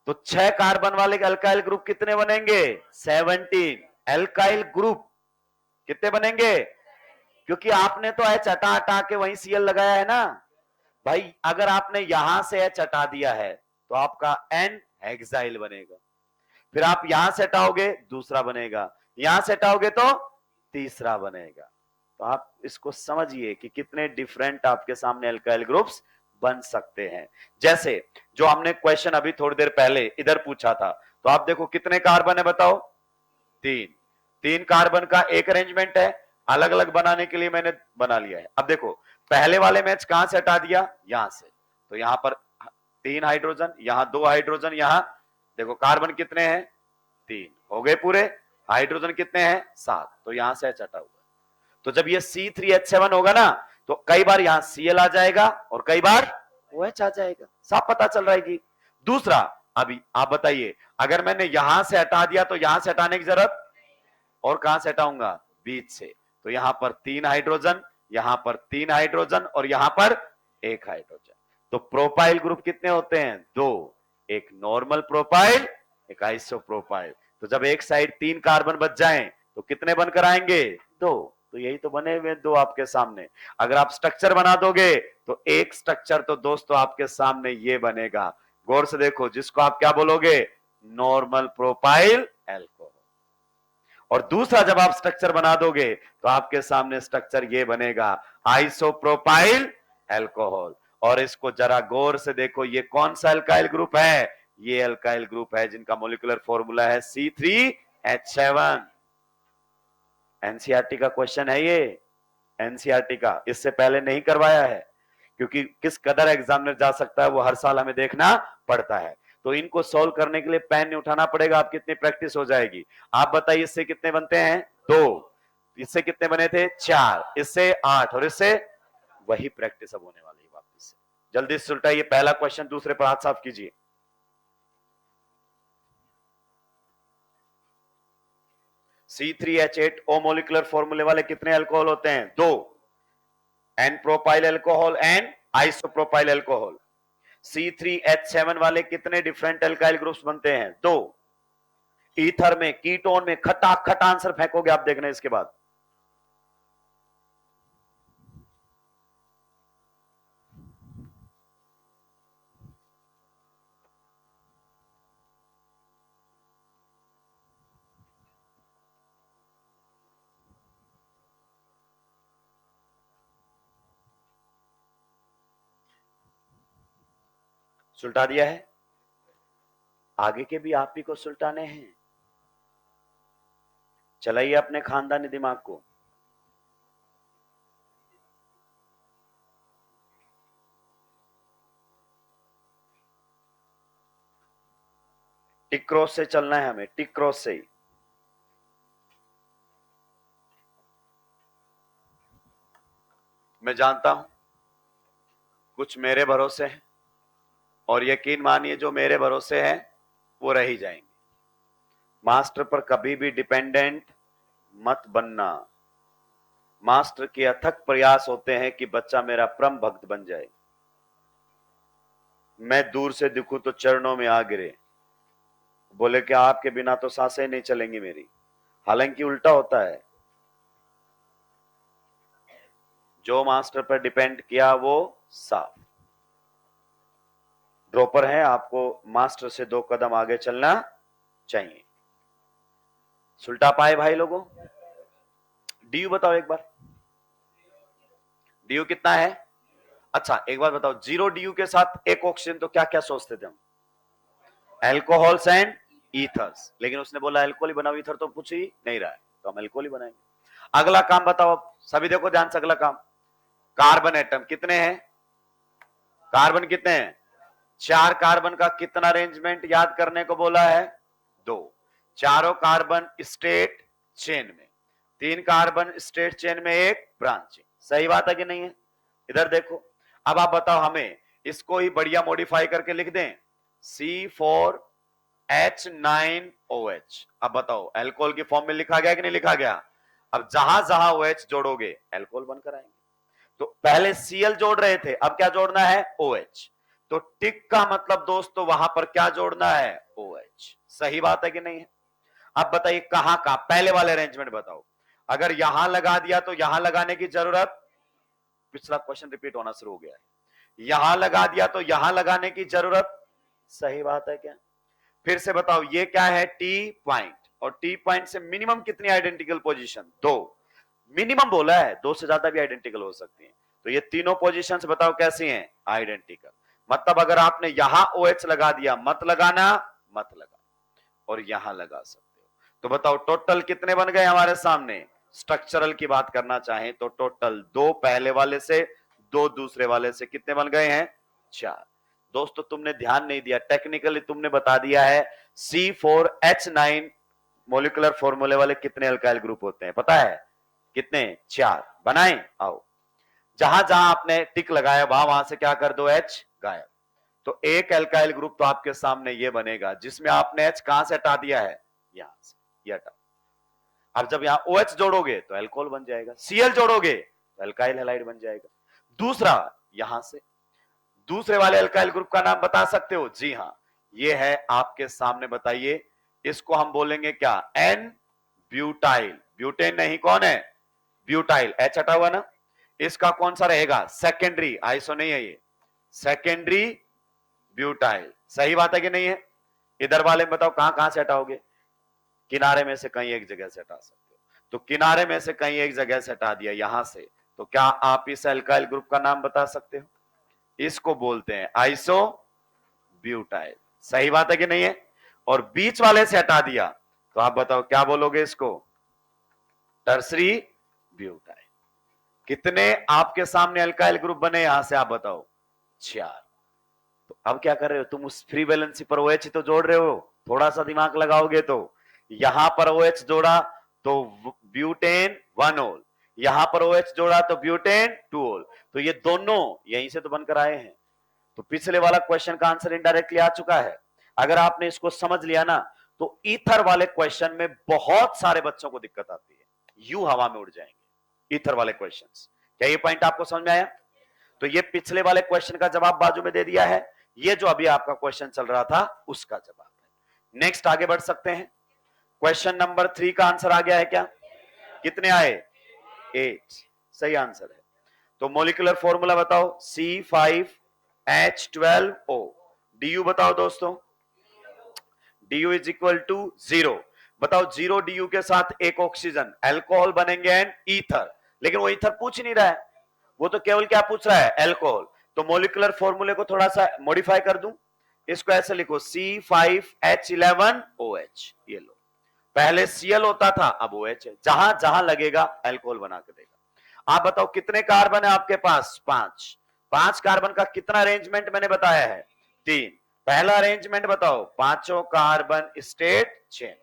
तो 6 कार्बन वाले अल्काइल ग्रुप कितने बनेंगे, 17 एल्काइल ग्रुप कितने बनेंगे, क्योंकि आपने तो H हटा हटा के वहीं Cl लगाया है ना भाई। अगर आपने यहां से H हटा दिया है तो आपका N हेक्साइल बनेगा, फिर आप यहां से हटाओगे दूसरा बनेगा, यहां से हटाओगे तो तीसरा बनेगा। तो आप इसको समझिए कि कितने डिफरेंट आपके सामने अल्काइल ग्रुप्स बन सकते हैं। जैसे जो हमने क्वेश्चन अभी थोड़ी देर पहले इधर पूछा था, तो आप देखो कितने कार्बन है बताओ, 3। 3 कार्बन का एक अरेंजमेंट है, अलग अलग बनाने के लिए मैंने बना लिया है। अब देखो पहले वाले मैच कहां से हटा दिया, यहां से, तो यहां पर 3 हाइड्रोजन, यहां 2 हाइड्रोजन, यहां देखो कार्बन कितने हैं, 3 हो गए पूरे, हाइड्रोजन कितने हैं, 7, तो यहां से H हटा हुआ। तो जब ये C3H7 होगा ना, तो कई बार यहां Cl आ जाएगा और कई बार OH आ जाएगा, साफ पता चल रहा है कि। दूसरा, अभी आप बताइए अगर मैंने यहां से हटा दिया तो यहां से हटाने की जरूरत, और कहां से हटाऊंगा, बीच से, तो यहां पर 3 हाइड्रोजन, यहां पर 3 हाइड्रोजन, और यहां पर 1 हाइड्रोजन। तो प्रोपाइल ग्रुप कितने होते हैं, 2, एक नॉर्मल प्रोपाइल, एक आइसोप्रोपाइल। तो जब एक साइड 3 कार्बन बच जाएं तो कितने बनकर आएंगे, 2। तो यही तो बने हुए 2 आपके सामने। अगर आप स्ट्रक्चर बना दोगे तो एक स्ट्रक्चर तो दोस्तों आपके सामने ये बनेगा, गौर से देखो, जिसको आप क्या बोलोगे, नॉर्मल प्रोपाइल एल्कोहल। और दूसरा जब आप स्ट्रक्चर बना दोगे तो आपके सामने स्ट्रक्चर ये बनेगा, आइसोप्रोपाइल एल्कोहल। और इसको जरा गौर से देखो, ये कौन सा अल्काइल ग्रुप है, ये अल्काइल ग्रुप है जिनका मोलिकुलर फॉर्मूला है C3H7। एनसीईआरटी का क्वेश्चन है ये, एनसीईआरटी का, इससे पहले नहीं करवाया है, क्योंकि किस कदर एग्जामिनर जा सकता है वो हर साल हमें देखना पड़ता है। तो इनको सोल्व करने के लिए पेन नहीं उठाना पड़ेगा, आप कितनी प्रैक्टिस हो जाएगी। आप बताइए इससे कितने बनते हैं, 2, इससे कितने बने थे, 4, इससे 8, और इससे वही प्रैक्टिस अब होने वाली है वापस से। जल्दी से उल्टाइए पहला क्वेश्चन, दूसरे पर हाथ साफ कीजिए। C3H8O मोलिकुलर फॉर्मूले वाले कितने अल्कोहल होते हैं, 2। N propyl alcohol and isopropyl alcohol. C3H7 वाले कितने डिफरेंट एल्काइल ग्रुप्स बनते हैं? 2। ईथर में, कीटोन में खटाखट आंसर फेंकोगे आप, देखना इसके बाद। सुलटा दिया है, आगे के भी आप ही को सुलटाने हैं। चलाइए अपने खानदानी दिमाग को। टिक क्रॉस से चलना है हमें, टिक क्रॉस से ही। मैं जानता हूं कुछ मेरे भरोसे हैं, और यकीन मानिए जो मेरे भरोसे हैं वो रह ही जाएंगे। मास्टर पर कभी भी डिपेंडेंट मत बनना। मास्टर के अथक प्रयास होते हैं कि बच्चा मेरा परम भक्त बन जाए। मैं दूर से दिखूं तो चरणों में आ गिरे, बोले कि आपके बिना तो सांसें नहीं चलेंगी मेरी। हालांकि उल्टा होता है, जो मास्टर पर डिपेंड किया वो साफ। ड्रॉपर है, आपको मास्टर से 2 कदम आगे चलना चाहिए। सुलटा पाए भाई लोगों? डीयू बताओ एक बार, डीयू कितना है? अच्छा एक बार बताओ, 0 डीयू के साथ एक ऑक्सीजन तो क्या क्या सोचते थे हम? Alcohols and ethers. लेकिन उसने बोला एल्कोहल ही बनाओ, ईथर तो कुछ ही नहीं रहा है, तो हम एल्कोहल ही बनाएंगे। अगला काम बताओ अब, सभी देखो ध्यान से, अगला काम। कार्बन एटम कितने हैं? कार्बन कितने हैं? 4 कार्बन का कितना अरेंजमेंट याद करने को बोला है? 2। चारों कार्बन स्टेट चेन में, 3 कार्बन स्टेट चेन में, 1 ब्रांच। सही बात है कि नहीं है? इधर देखो, अब आप बताओ, हमें इसको ही बढ़िया मॉडिफाई करके लिख दें, C4H9OH। अब बताओ एल्कोहल की फॉर्म में लिखा गया कि नहीं लिखा गया? अब जहां जहां OH जोड़ोगे एल्कोहल बनकर आएंगे। तो पहले Cl जोड़ रहे थे, अब क्या जोड़ना है? OH। तो टिक का मतलब दोस्तों वहां पर क्या जोड़ना है? OH। सही बात है कि नहीं है? अब बताइए कहां का, पहले वाले अरेंजमेंट बताओ। अगर यहां लगा दिया तो यहां लगाने की जरूरत, पिछला क्वेश्चन रिपीट होना शुरू हो गया है। यहां लगा दिया तो यहां लगाने की जरूरत, सही बात है क्या? फिर से बताओ, ये क्या है? टी पॉइंट, और टी पॉइंट से मिनिमम कितनी आइडेंटिकल पोजीशन? 2 मिनिमम बोला है, 2 से ज्यादा भी आइडेंटिकल हो सकती है। तो ये तीनों पोजीशंस बताओ कैसी हैं? आइडेंटिकल। मतलब अगर आपने यहां OH लगा दिया, मत लगाना, मत लगा, और यहां लगा सकते हो। तो बताओ टोटल कितने बन गए हमारे सामने? स्ट्रक्चरल की बात करना चाहें तो टोटल 2 पहले वाले से, 2 दूसरे वाले से, कितने बन गए हैं? 4। दोस्तों तुमने ध्यान नहीं दिया, टेक्निकली तुमने बता दिया है C4H9 मोलिकुलर फॉर्मूले वाले कितने अल्काइल ग्रुप होते हैं, पता है कितने? 4। बनाएं, आओ। जहां जहां आपने टिक लगाया वहां वहां से क्या कर दो? H गायब। तो एक एल्काइल ग्रुप तो आपके सामने ये बनेगा जिसमें आपने H कहां से हटा दिया है? यहां से, ये हटा। अब जब यहां OH जोड़ोगे तो एल्कोहल बन जाएगा, Cl जोड़ोगे तो एल्काइल हैलाइड बन जाएगा। दूसरा, यहां से दूसरे वाले एल्काइल ग्रुप का नाम बता सकते हो? जी हां, ये है आपके सामने, बताइए। इसको हम बोलेंगे क्या? N butyl. ब्यूटेन नहीं, कौन है? ब्यूटाइल। H हटा हुआ ना, इसका कौन सा रहेगा? सेकेंडरी। आइसो नहीं है ये, सेकेंडरी ब्यूटाइल। सही बात है कि नहीं है? इधर वाले में बताओ कहां कहां से हटाओगे? किनारे में से कहीं एक जगह से हटा सकते हो। तो किनारे में से कहीं एक जगह से हटा दिया यहां से, तो क्या आप इस एल्काइल ग्रुप का नाम बता सकते हो? इसको बोलते हैं आइसो ब्यूटाइल। सही बात है कि नहीं है? और बीच वाले से हटा दिया तो आप बताओ क्या बोलोगे इसको? Tertiary butyl. कितने आपके सामने अल्काइल ग्रुप बने यहां से, आप बताओ? 4। तो अब क्या कर रहे हो तुम? उस फ्री वैलेंसी पर OH तो जोड़ रहे हो, थोड़ा सा दिमाग लगाओगे तो। यहां पर OH जोड़ा तो ब्यूटेन 1 ओल, यहां पर OH जोड़ा तो ब्यूटेन 2 ओल। तो ये दोनों यहीं से तो बनकर आए हैं। तो पिछले वाला क्वेश्चन का आंसर इनडायरेक्टली आ चुका है। अगर आपने इसको समझ लिया ना, तो ईथर वाले क्वेश्चन में बहुत सारे बच्चों को दिक्कत आती है, यूं हवा में उड़ जाएंगे ईथर वाले क्वेश्चंस। क्या ये पॉइंट आपको समझ में आया? तो ये पिछले वाले क्वेश्चन का जवाब बाजू में दे दिया है, ये जो अभी आपका क्वेश्चन चल रहा था उसका जवाब है। नेक्स्ट आगे बढ़ सकते हैं। क्वेश्चन नंबर 3 का आंसर आ गया है क्या? कितने आए? 8 सही आंसर है। तो मॉलिक्यूलर फॉर्मूला बताओ, C5H12O। DU बताओ दोस्तों, DU इज इक्वल टू 0। बताओ 0 DU के साथ एक ऑक्सीजन, अल्कोहल बनेंगे एंड ईथर। लेकिन वो ईथर पूछ नहीं रहा है, वो तो केवल क्या पूछ रहा है? अल्कोहल। तो मॉलिक्यूलर फॉर्मूले को थोड़ा सा मॉडिफाई कर दूं, इसको ऐसे लिखो C5H11OH। ये लो, पहले Cl होता था, अब OH है, जहां जहां लगेगा अल्कोहल बना के देगा। आप बताओ कितने कार्बन है आपके पास? 5। 5 कार्बन का कितना अरेंजमेंट मैंने बताया है? 3। पहला अरेंजमेंट बताओ, पांचों कार्बन स्टेट चेन।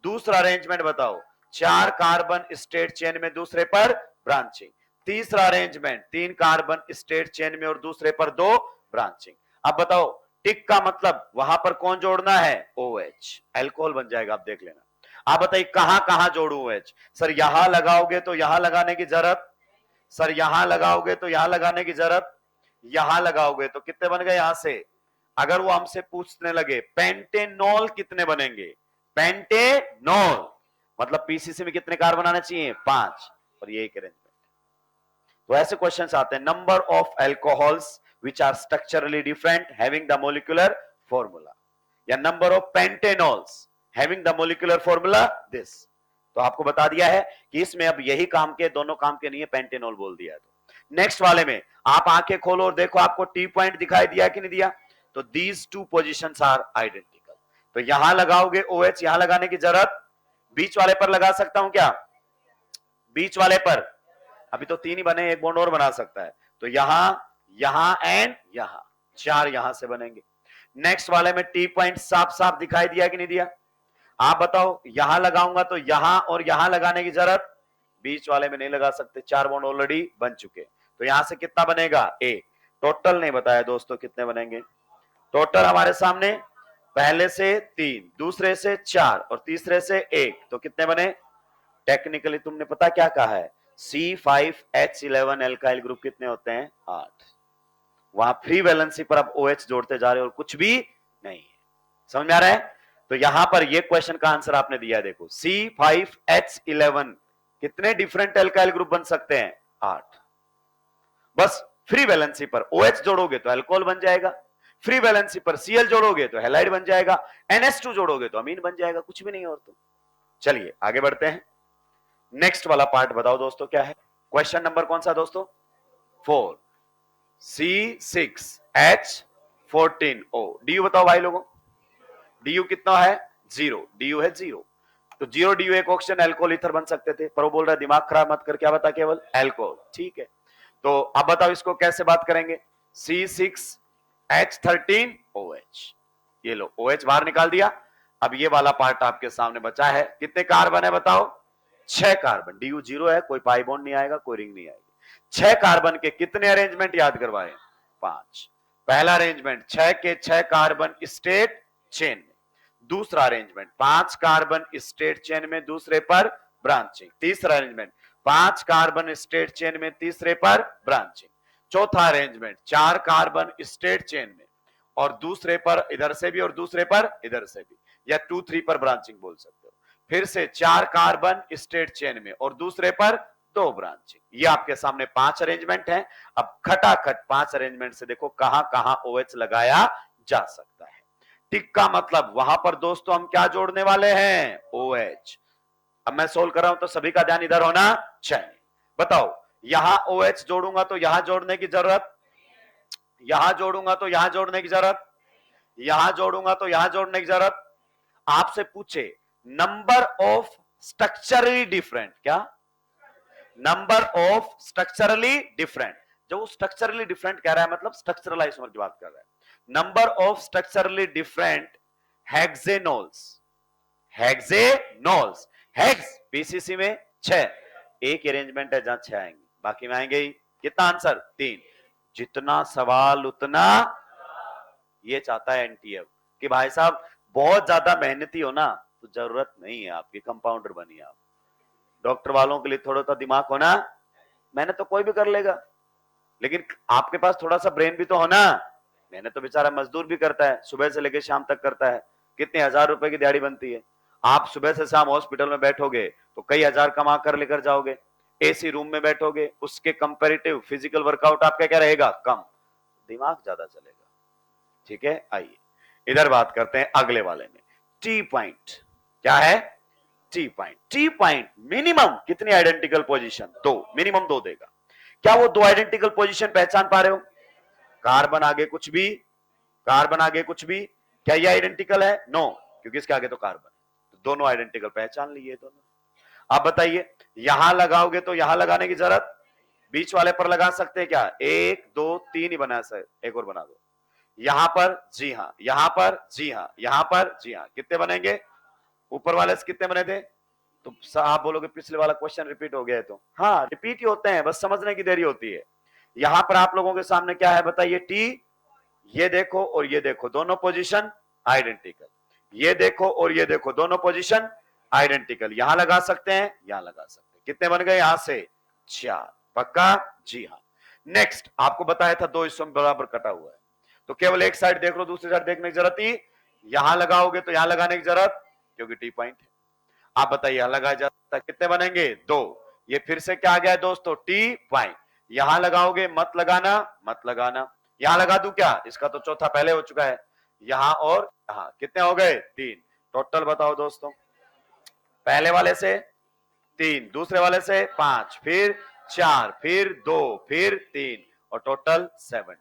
दूसरा अरेंजमेंट बताओ, 4 कार्बन स्टेट चेन में दूसरे पर ब्रांचिंग। तीसरा अरेंजमेंट, 3 कार्बन स्टेट चेन में और दूसरे पर 2 ब्रांचिंग। अब बताओ टिक का मतलब वहां पर कौन जोड़ना है? OH, अल्कोहल बन जाएगा। आप देख लेना। आप बताइए कहां कहां जोड़ू OH? सर यहां लगाओगे तो यहां लगाने की जरूरत, सर यहां लगाओगे तो यहां लगाने की जरूरत, यहां लगाओगे तो कितने बन गए यहां से? अगर वो हमसे पूछने लगे पेंटेनॉल कितने बनेंगे, पेंटेनॉल मतलब पीसीसी में कितने कार्बन आना चाहिए? 5, और ये एक अरेंजमेंट। तो ऐसे क्वेश्चंस आते हैं, number of alcohols which are structurally different having the molecular formula, या number of pentanols having the molecular formula this। तो आपको बता दिया है कि इसमें अब यही काम के, दोनों काम के नहीं है, पेंटेनॉल बोल दिया है। तो नेक्स्ट वाले में आप आंखें खोलो और देखो, आपको टी पॉइंट दिखाई दिया कि नहीं दिया? तो these two positions are identical। तो यहां लगाओगे OH, यहां लगाने की जरूरत, बीच वाले पर लगा सकता हूं क्या? बीच वाले पर अभी तो 3 ही बने, एक बॉन्ड और बना सकता है। तो यहां, यहां एंड यहां, 4 यहां से बनेंगे। नेक्स्ट वाले में टी पॉइंट साफ साफ दिखाई दिया कि नहीं दिया? आप बताओ, यहां लगाऊंगा तो यहां और यहां लगाने की जरूरत, बीच वाले में नहीं लगा सकते, 4 बॉन्ड ऑलरेडी बन चुके। तो यहां से कितना बनेगा? 1। टोटल नहीं बताया दोस्तों कितने बनेंगे। टोटल हमारे सामने, पहले से 3, दूसरे से 4 और तीसरे से 1, तो कितने बने? टेक्निकली तुमने पता क्या कहा है? C5H11 एल्काइल ग्रुप कितने होते हैं? 8। वहां फ्री वैलेंसी पर आप OH जोड़ते जा रहे हो और कुछ भी नहीं है। समझ में आ रहा है? तो यहां पर ये क्वेश्चन का आंसर आपने दिया, देखो C5H11 कितने डिफरेंट एल्काइल ग्रुप बन सकते हैं? 8। बस फ्री वैलेंसी पर OH जोड़ोगे तो अल्कोहल बन जाएगा, फ्री वैलेंसी पर Cl जोड़ोगे तो हैलाइड बन जाएगा, NH2 जोड़ोगे तो अमीन बन जाएगा, कुछ भी नहीं और। तो चलिए आगे बढ़ते हैं। नेक्स्ट वाला पार्ट बताओ दोस्तों क्या है? क्वेश्चन नंबर कौन सा दोस्तों? 4। C6H14O। DU बताओ भाई लोगों, DU कितना है? 0। DU है 0। तो 0 DU एक ऑक्सीजन अल्कोहल ईथर बन सकते थे, पर वो बोल रहा है दिमाग खराब मत कर, क्या बता? केवल अल्कोहल। ठीक है, तो अब बताओ इसको कैसे बात करेंगे? C6H13OH। ये लो OH बाहर निकाल दिया। अब ये वाला पार्ट आपके सामने बचा है, कितने कार्बन है बताओ? 6 कार्बन। DU 0 है, कोई पाई बॉन्ड नहीं आएगा, कोई रिंग नहीं आएगी। 6 कार्बन के कितने अरेंजमेंट याद करवाए? 5। पहला अरेंजमेंट 6 के 6 कार्बन स्टेट चेन में, दूसरा अरेंजमेंट 5 कार्बन स्टेट चेन में दूसरे पर ब्रांचिंग, तीसरा अरेंजमेंट 5 कार्बन स्टेट चेन में तीसरे पर ब्रांचिंग, चौथा अरेंजमेंट 4 कार्बन स्टेट चेन में और दूसरे पर इधर से भी और दूसरे पर इधर से भी, या 2-3 पर ब्रांचिंग बोल सकते हो। फिर से 4 कार्बन स्टेट चेन में और दूसरे पर 2 ब्रांचिंग। ये आपके सामने 5 अरेंजमेंट हैं। अब खटाखट 5 अरेंजमेंट से देखो कहां कहां OH लगाया जा सकता है। टिक का मतलब वहां पर दोस्तों हम क्या जोड़ने वाले हैं? OH। अब मैं सोल्व कर रहा हूं तो सभी का ध्यान इधर होना चाहिए। बताओ, यहां OH जोड़ूंगा तो यहां जोड़ने की जरूरत, यहां जोड़ूंगा तो यहां जोड़ने की जरूरत, यहां जोड़ूंगा तो यहां जोड़ने की जरूरत। आपसे पूछे नंबर ऑफ स्ट्रक्चरली डिफरेंट, क्या? Number of structurally different. जो स्ट्रक्चरली डिफरेंट कह रहा है मतलब स्ट्रक्चरल आइसोमर की बात कर रहा है। Number of structurally different hexanols, hexanols, hex PCC में 6, एक अरेंजमेंट है जहां 6 आएंगे, बाकी में आएंगे ही। कितना आंसर? 3। जितना सवाल उतना, ये चाहता है एनटीएफ कि भाई साहब बहुत ज्यादा मेहनती हो ना तो जरूरत नहीं है आपकी, कंपाउंडर बनिए आप। डॉक्टर वालों के लिए थोड़ा सा दिमाग होना, मेहनत तो कोई भी कर लेगा, लेकिन आपके पास थोड़ा सा ब्रेन भी तो होना। मेहनत तो बेचारा मजदूर भी करता है, सुबह से लेकर शाम तक करता है, कितने हजार रुपए की दिहाड़ी बनती है। आप सुबह से शाम हॉस्पिटल में बैठोगे तो कई हजार कमा कर लेकर जाओगे, एसी रूम में बैठोगे, उसके कंपैरेटिव फिजिकल वर्कआउट आपका क्या रहेगा, कम, दिमाग ज्यादा चलेगा। ठीक है, आइए इधर बात करते हैं अगले वाले में। टी पॉइंट क्या है, T point. T point minimum कितनी आइडेंटिकल पोजीशन, दो, मिनिमम दो देगा। क्या वो दो आइडेंटिकल पोजीशन पहचान पा रहे हो? कार्बन आगे कुछ भी, कार्बन आगे कुछ भी, क्या ये आइडेंटिकल है? नो, क्योंकि इसके आगे तो कार्बन है, तो दोनों आइडेंटिकल पहचान लिए दोनों। आप बताइए, यहां लगाओगे तो यहां लगाने की जरूरत, बीच वाले पर लगा सकते हैं क्या? एक दो तीन ही बना सर, एक और बना दो। यहां पर जी हां, यहां पर जी हां, यहां पर जी हां, कितने बनेंगे? ऊपर वाले से कितने बने थे? तो आप बोलोगे पिछले वाला क्वेश्चन रिपीट हो गया है, तो हाँ रिपीट ही होते हैं, बस समझने की देरी होती है। यहां पर आप लोगों के सामने क्या है बताइए, टी, ये देखो और ये देखो, दोनों पोजीशन आइडेंटिकल, ये देखो और ये देखो, दोनों पोजीशन आइडेंटिकल, यहां लगा सकते हैं, यहां लगा सकते हैं। कितने बन गए यहां से? चार, पक्का? जी हाँ। नेक्स्ट आपको बताया था दो हिस्सों में बराबर कटा हुआ है, तो केवल एक साइड देख लो, दूसरी साइड देखने की जरूरत ही, यहां लगाओगे तो यहां लगाने की जरूरत, क्योंकि टी पॉइंट है। आप बताइए यहां लगाया जाता है, कितने बनेंगे? दो। ये फिर से क्या आ गया है दोस्तों, टी पॉइंट। यहां लगाओगे, मत लगाना, मत लगाना। यहां लगा दूं क्या? इसका तो चौथा पहले हो चुका है। यहां और यहां कितने हो गए? तीन। टोटल बताओ दोस्तों, पहले वाले से तीन, दूसरे वाले से पांच, फिर चार, फिर दो, फिर तीन, और टोटल 70।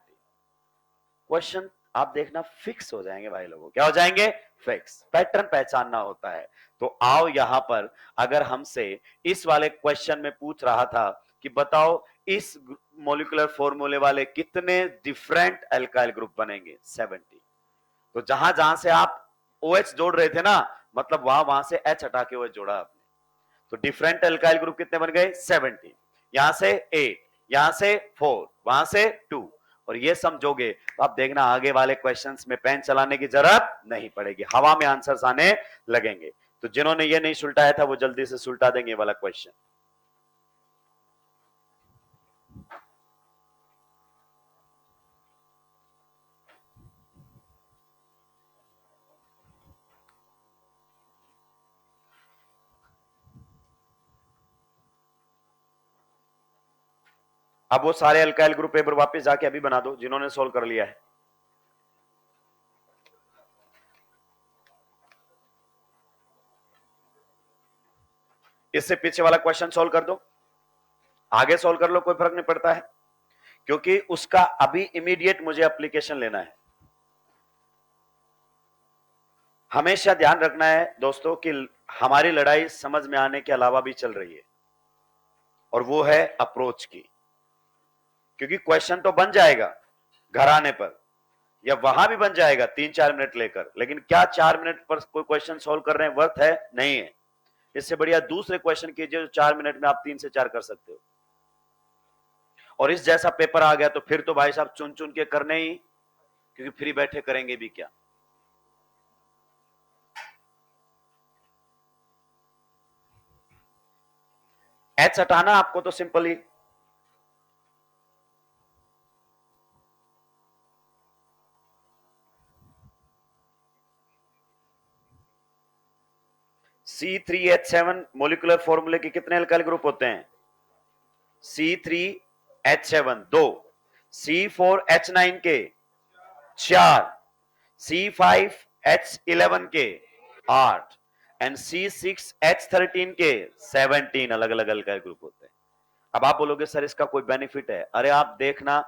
क्वेश्चन आप देखना फिक्स हो जाएंगे भाई लोगों, क्या हो जाएंगे? फिक्स। पैटर्न पहचानना होता है। तो आओ यहां पर, अगर हमसे इस वाले क्वेश्चन में पूछ रहा था कि बताओ इस मोलिकुलर फॉर्मूले वाले कितने डिफरेंट एल्काइल ग्रुप बनेंगे, 70। तो जहां जहां से आप OH जोड़ रहे थे ना, मतलब वहां वहां से H हटा के OH जोड़ा आपने, तो डिफरेंट एल्काइल ग्रुप कितने बन गए? 70। यहां से 8, यहां से 4, वहां से 2, और ये समझोगे तो आप देखना आगे वाले क्वेश्चंस में पेन चलाने की जरूरत नहीं पड़ेगी, हवा में आंसर्स आने लगेंगे। तो जिन्होंने ये नहीं सुलटाया था वो जल्दी से सुलटा देंगे वाला क्वेश्चन। अब वो सारे अल्काइल ग्रुप पेपर वापस जाके अभी बना दो जिन्होंने सोल्व कर लिया है। इससे पीछे वाला क्वेश्चन सोल्व कर दो, आगे सोल्व कर लो, कोई फर्क नहीं पड़ता है, क्योंकि उसका अभी इमीडिएट मुझे एप्लीकेशन लेना है। हमेशा ध्यान रखना है दोस्तों कि हमारी लड़ाई समझ में आने के अलावा भी चल रही है, और वो है अप्रोच की। क्योंकि क्वेश्चन तो बन जाएगा घर आने पर, या वहां भी बन जाएगा 3-4 मिनट लेकर, लेकिन क्या 4 मिनट पर कोई क्वेश्चन सोल्व कर रहे हैं वर्थ है? नहीं है। इससे बढ़िया दूसरे क्वेश्चन कीजिए जो 4 मिनट में आप 3 से 4 कर सकते हो। और इस जैसा पेपर आ गया तो फिर तो भाई साहब चुन चुन के करने ही, क्योंकि फ्री बैठे करेंगे भी क्या। एच हटाना आपको तो सिंपली C3H7 मोलिकुलर फॉर्मूले के कितने अल्काइल ग्रुप होते हैं? C3H7 दो, C4H9 के 4, C5H11 के 8, एंड C6H13 के 17 अलग अलग अल्काइल ग्रुप होते हैं। अब आप बोलोगे सर इसका कोई बेनिफिट है? अरे आप देखना,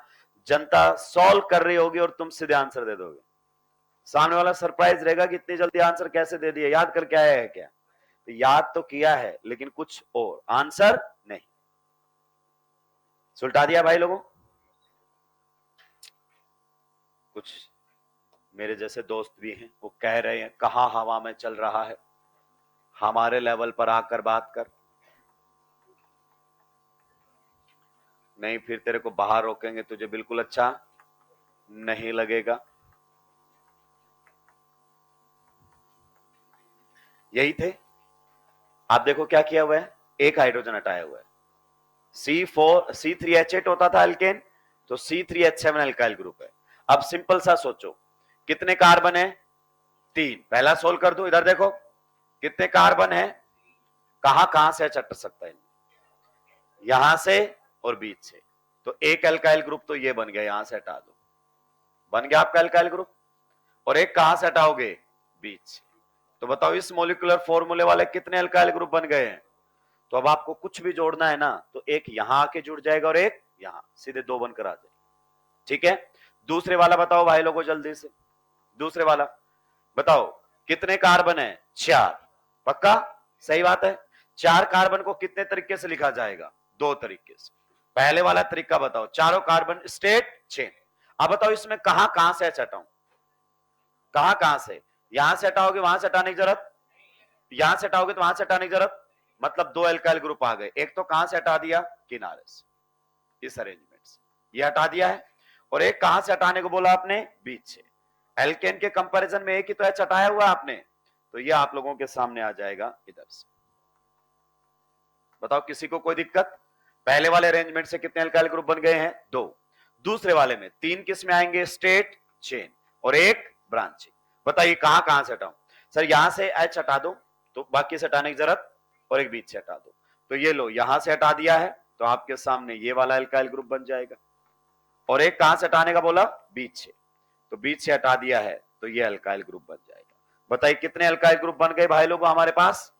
जनता सॉल्व कर रही होगी और तुम सीधे आंसर दे दोगे, सामने वाला सरप्राइज रहेगा कि इतनी जल्दी आंसर कैसे दे दिया, याद करके आया है क्या? तो याद तो किया है लेकिन कुछ और आंसर नहीं, सुलटा दिया भाई लोगों। कुछ मेरे जैसे दोस्त भी हैं, वो कह रहे हैं कहां हवा में चल रहा है, हमारे लेवल पर आकर बात कर। नहीं फिर तेरे को बाहर रोकेंगे, तुझे बिल्कुल अच्छा नहीं लगेगा। यही थे। आप देखो क्या किया हुआ है, एक हाइड्रोजन हटाया हुआ है, C3H8 होता था एल्केन, तो C3H7 एल्काइल ग्रुप है। अब सिंपल सा सोचो, कितने कार्बन है? 3। पहला सोल्व कर दो, इधर देखो कितने कार्बन है, कहां से चट सकता है? यहां से और बीच से। तो एक एल्काइल ग्रुप तो ये बन गया, यहां से हटा दो, बन गया आपका एल्काइल ग्रुप। और एक कहां से हटाओगे? बीच से। तो बताओ इस मोलिकुलर फॉर्मूले वाले कितने एल्काइल ग्रुप बन गए हैं? तो अब आपको कुछ भी जोड़ना है ना, तो एक यहां आके जुड़ जाएगा और एक यहां, सीधे 2 बनकर आ जाए। ठीक है, दूसरे वाला बताओ भाई लोगों जल्दी से। दूसरे वाला बताओ कितने कार्बन है? 4। पक्का? सही बात है। 4 कार्बन को कितने तरीके से लिखा जाएगा? 2 तरीके से। पहले वाला तरीका बताओ, चारों कार्बन स्ट्रेट चेन। अब बताओ इसमें कहां से हटाऊं? कहां से? यहां से हटाओगे वहां से हटाने की जरूरत, यहां से हटाओगे तो वहां से हटाने की जरूरत, मतलब 2 एल्काइल ग्रुप आ गए। एक तो कहां से हटा दिया? किनारे से, इस अरेंजमेंट से ये हटा दिया है। और एक कहां से हटाने को बोला आपने? बीच से। एल्केन के कंपैरिजन में एक ही तो एच हटाया हुआ आपने, तो ये आप लोगों के सामने आ जाएगा इधर से। बताओ किसी को कोई दिक्कत? पहले वाले अरेंजमेंट से कितने एल्काइल ग्रुप बन गए हैं? 2। दूसरे वाले में 3 किस में आएंगे? स्ट्रेट चेन और एक ब्रांचिंग। बताइए कहां से हटाऊं? सर यहां से एच हटा दो, तो बाकी से हटाने की जरूरत, और एक बीच से हटा दो। तो ये लो यहां से हटा दिया है, तो आपके सामने ये वाला एल्काइल ग्रुप बन जाएगा। और एक कहां से हटाने का बोला? बीच से, तो बीच से हटा दिया है, तो ये अल्काइल ग्रुप बन जाएगा। बताइए कितने अल्काइल ग्रुप बन गए भाई लोगों हमारे पास?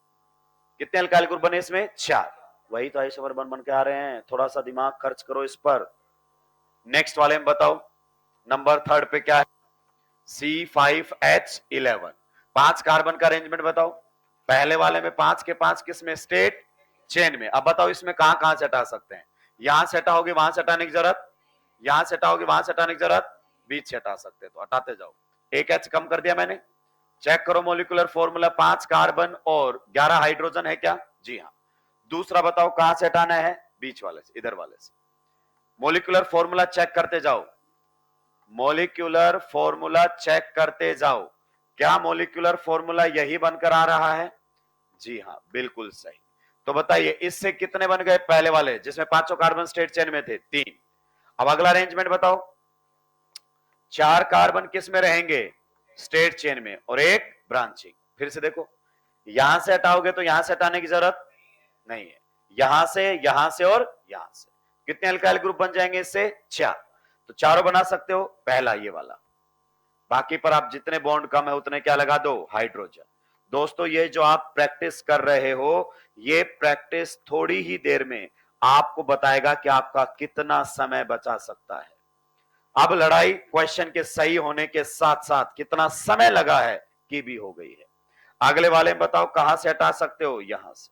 कितने अल्काइल ग्रुप बने इसमें? 4। वही तो आइसोमर बन के आ रहे हैं, थोड़ा सा दिमाग खर्च करो इस पर। नेक्स्ट वाले में बताओ, नंबर 3 पे क्या है? C5H11। 5 कार्बन का अरेंजमेंट बताओ। पहले वाले में 5 के 5 किस में? स्ट्रेट चेन में। अब बताओ इसमें कहां से हटा सकते हैं? यहां से हटाओगे वहां से हटाने की जरूरत, यहां से हटाओगे वहां से हटाने की जरूरत, बीच से हटा सकते हैं, तो हटाते जाओ। एक एच कम कर दिया मैंने। चेक करो मोलिकुलर फॉर्मूला, 5 कार्बन और 11 हाइड्रोजन है क्या? जी हाँ। दूसरा बताओ कहां से हटाना है? बीच वाले से, इधर वाले से। मोलिकुलर फॉर्मूला चेक करते जाओ, मोलिकुलर फॉर्मूला चेक करते जाओ। क्या मोलिकुलर फॉर्मूला यही बनकर आ रहा है? जी हाँ, बिल्कुल सही। तो बताइए इससे कितने बन गए? पहले वाले जिसमें 5 कार्बन स्ट्रेट चेन में थे, 3। अब अगला अरेंजमेंट बताओ, 4 कार्बन किस में रहेंगे? स्ट्रेट चेन में और एक ब्रांचिंग। फिर से देखो, यहां से हटाओगे तो यहां से हटाने की जरूरत नहीं है, यहां से और यहां से। कितने अल्काइल ग्रुप बन जाएंगे इससे? 4। तो चारों बना सकते हो, पहला ये वाला। बाकी पर आप जितने बॉन्ड कम है उतने क्या लगा दो? हाइड्रोजन। दोस्तों ये जो आप प्रैक्टिस कर रहे हो, ये प्रैक्टिस थोड़ी ही देर में आपको बताएगा कि आपका कितना समय बचा सकता है। अब लड़ाई क्वेश्चन के सही होने के साथ साथ कितना समय लगा है की भी हो गई है। अगले वाले में बताओ कहां से हटा सकते हो? यहां से,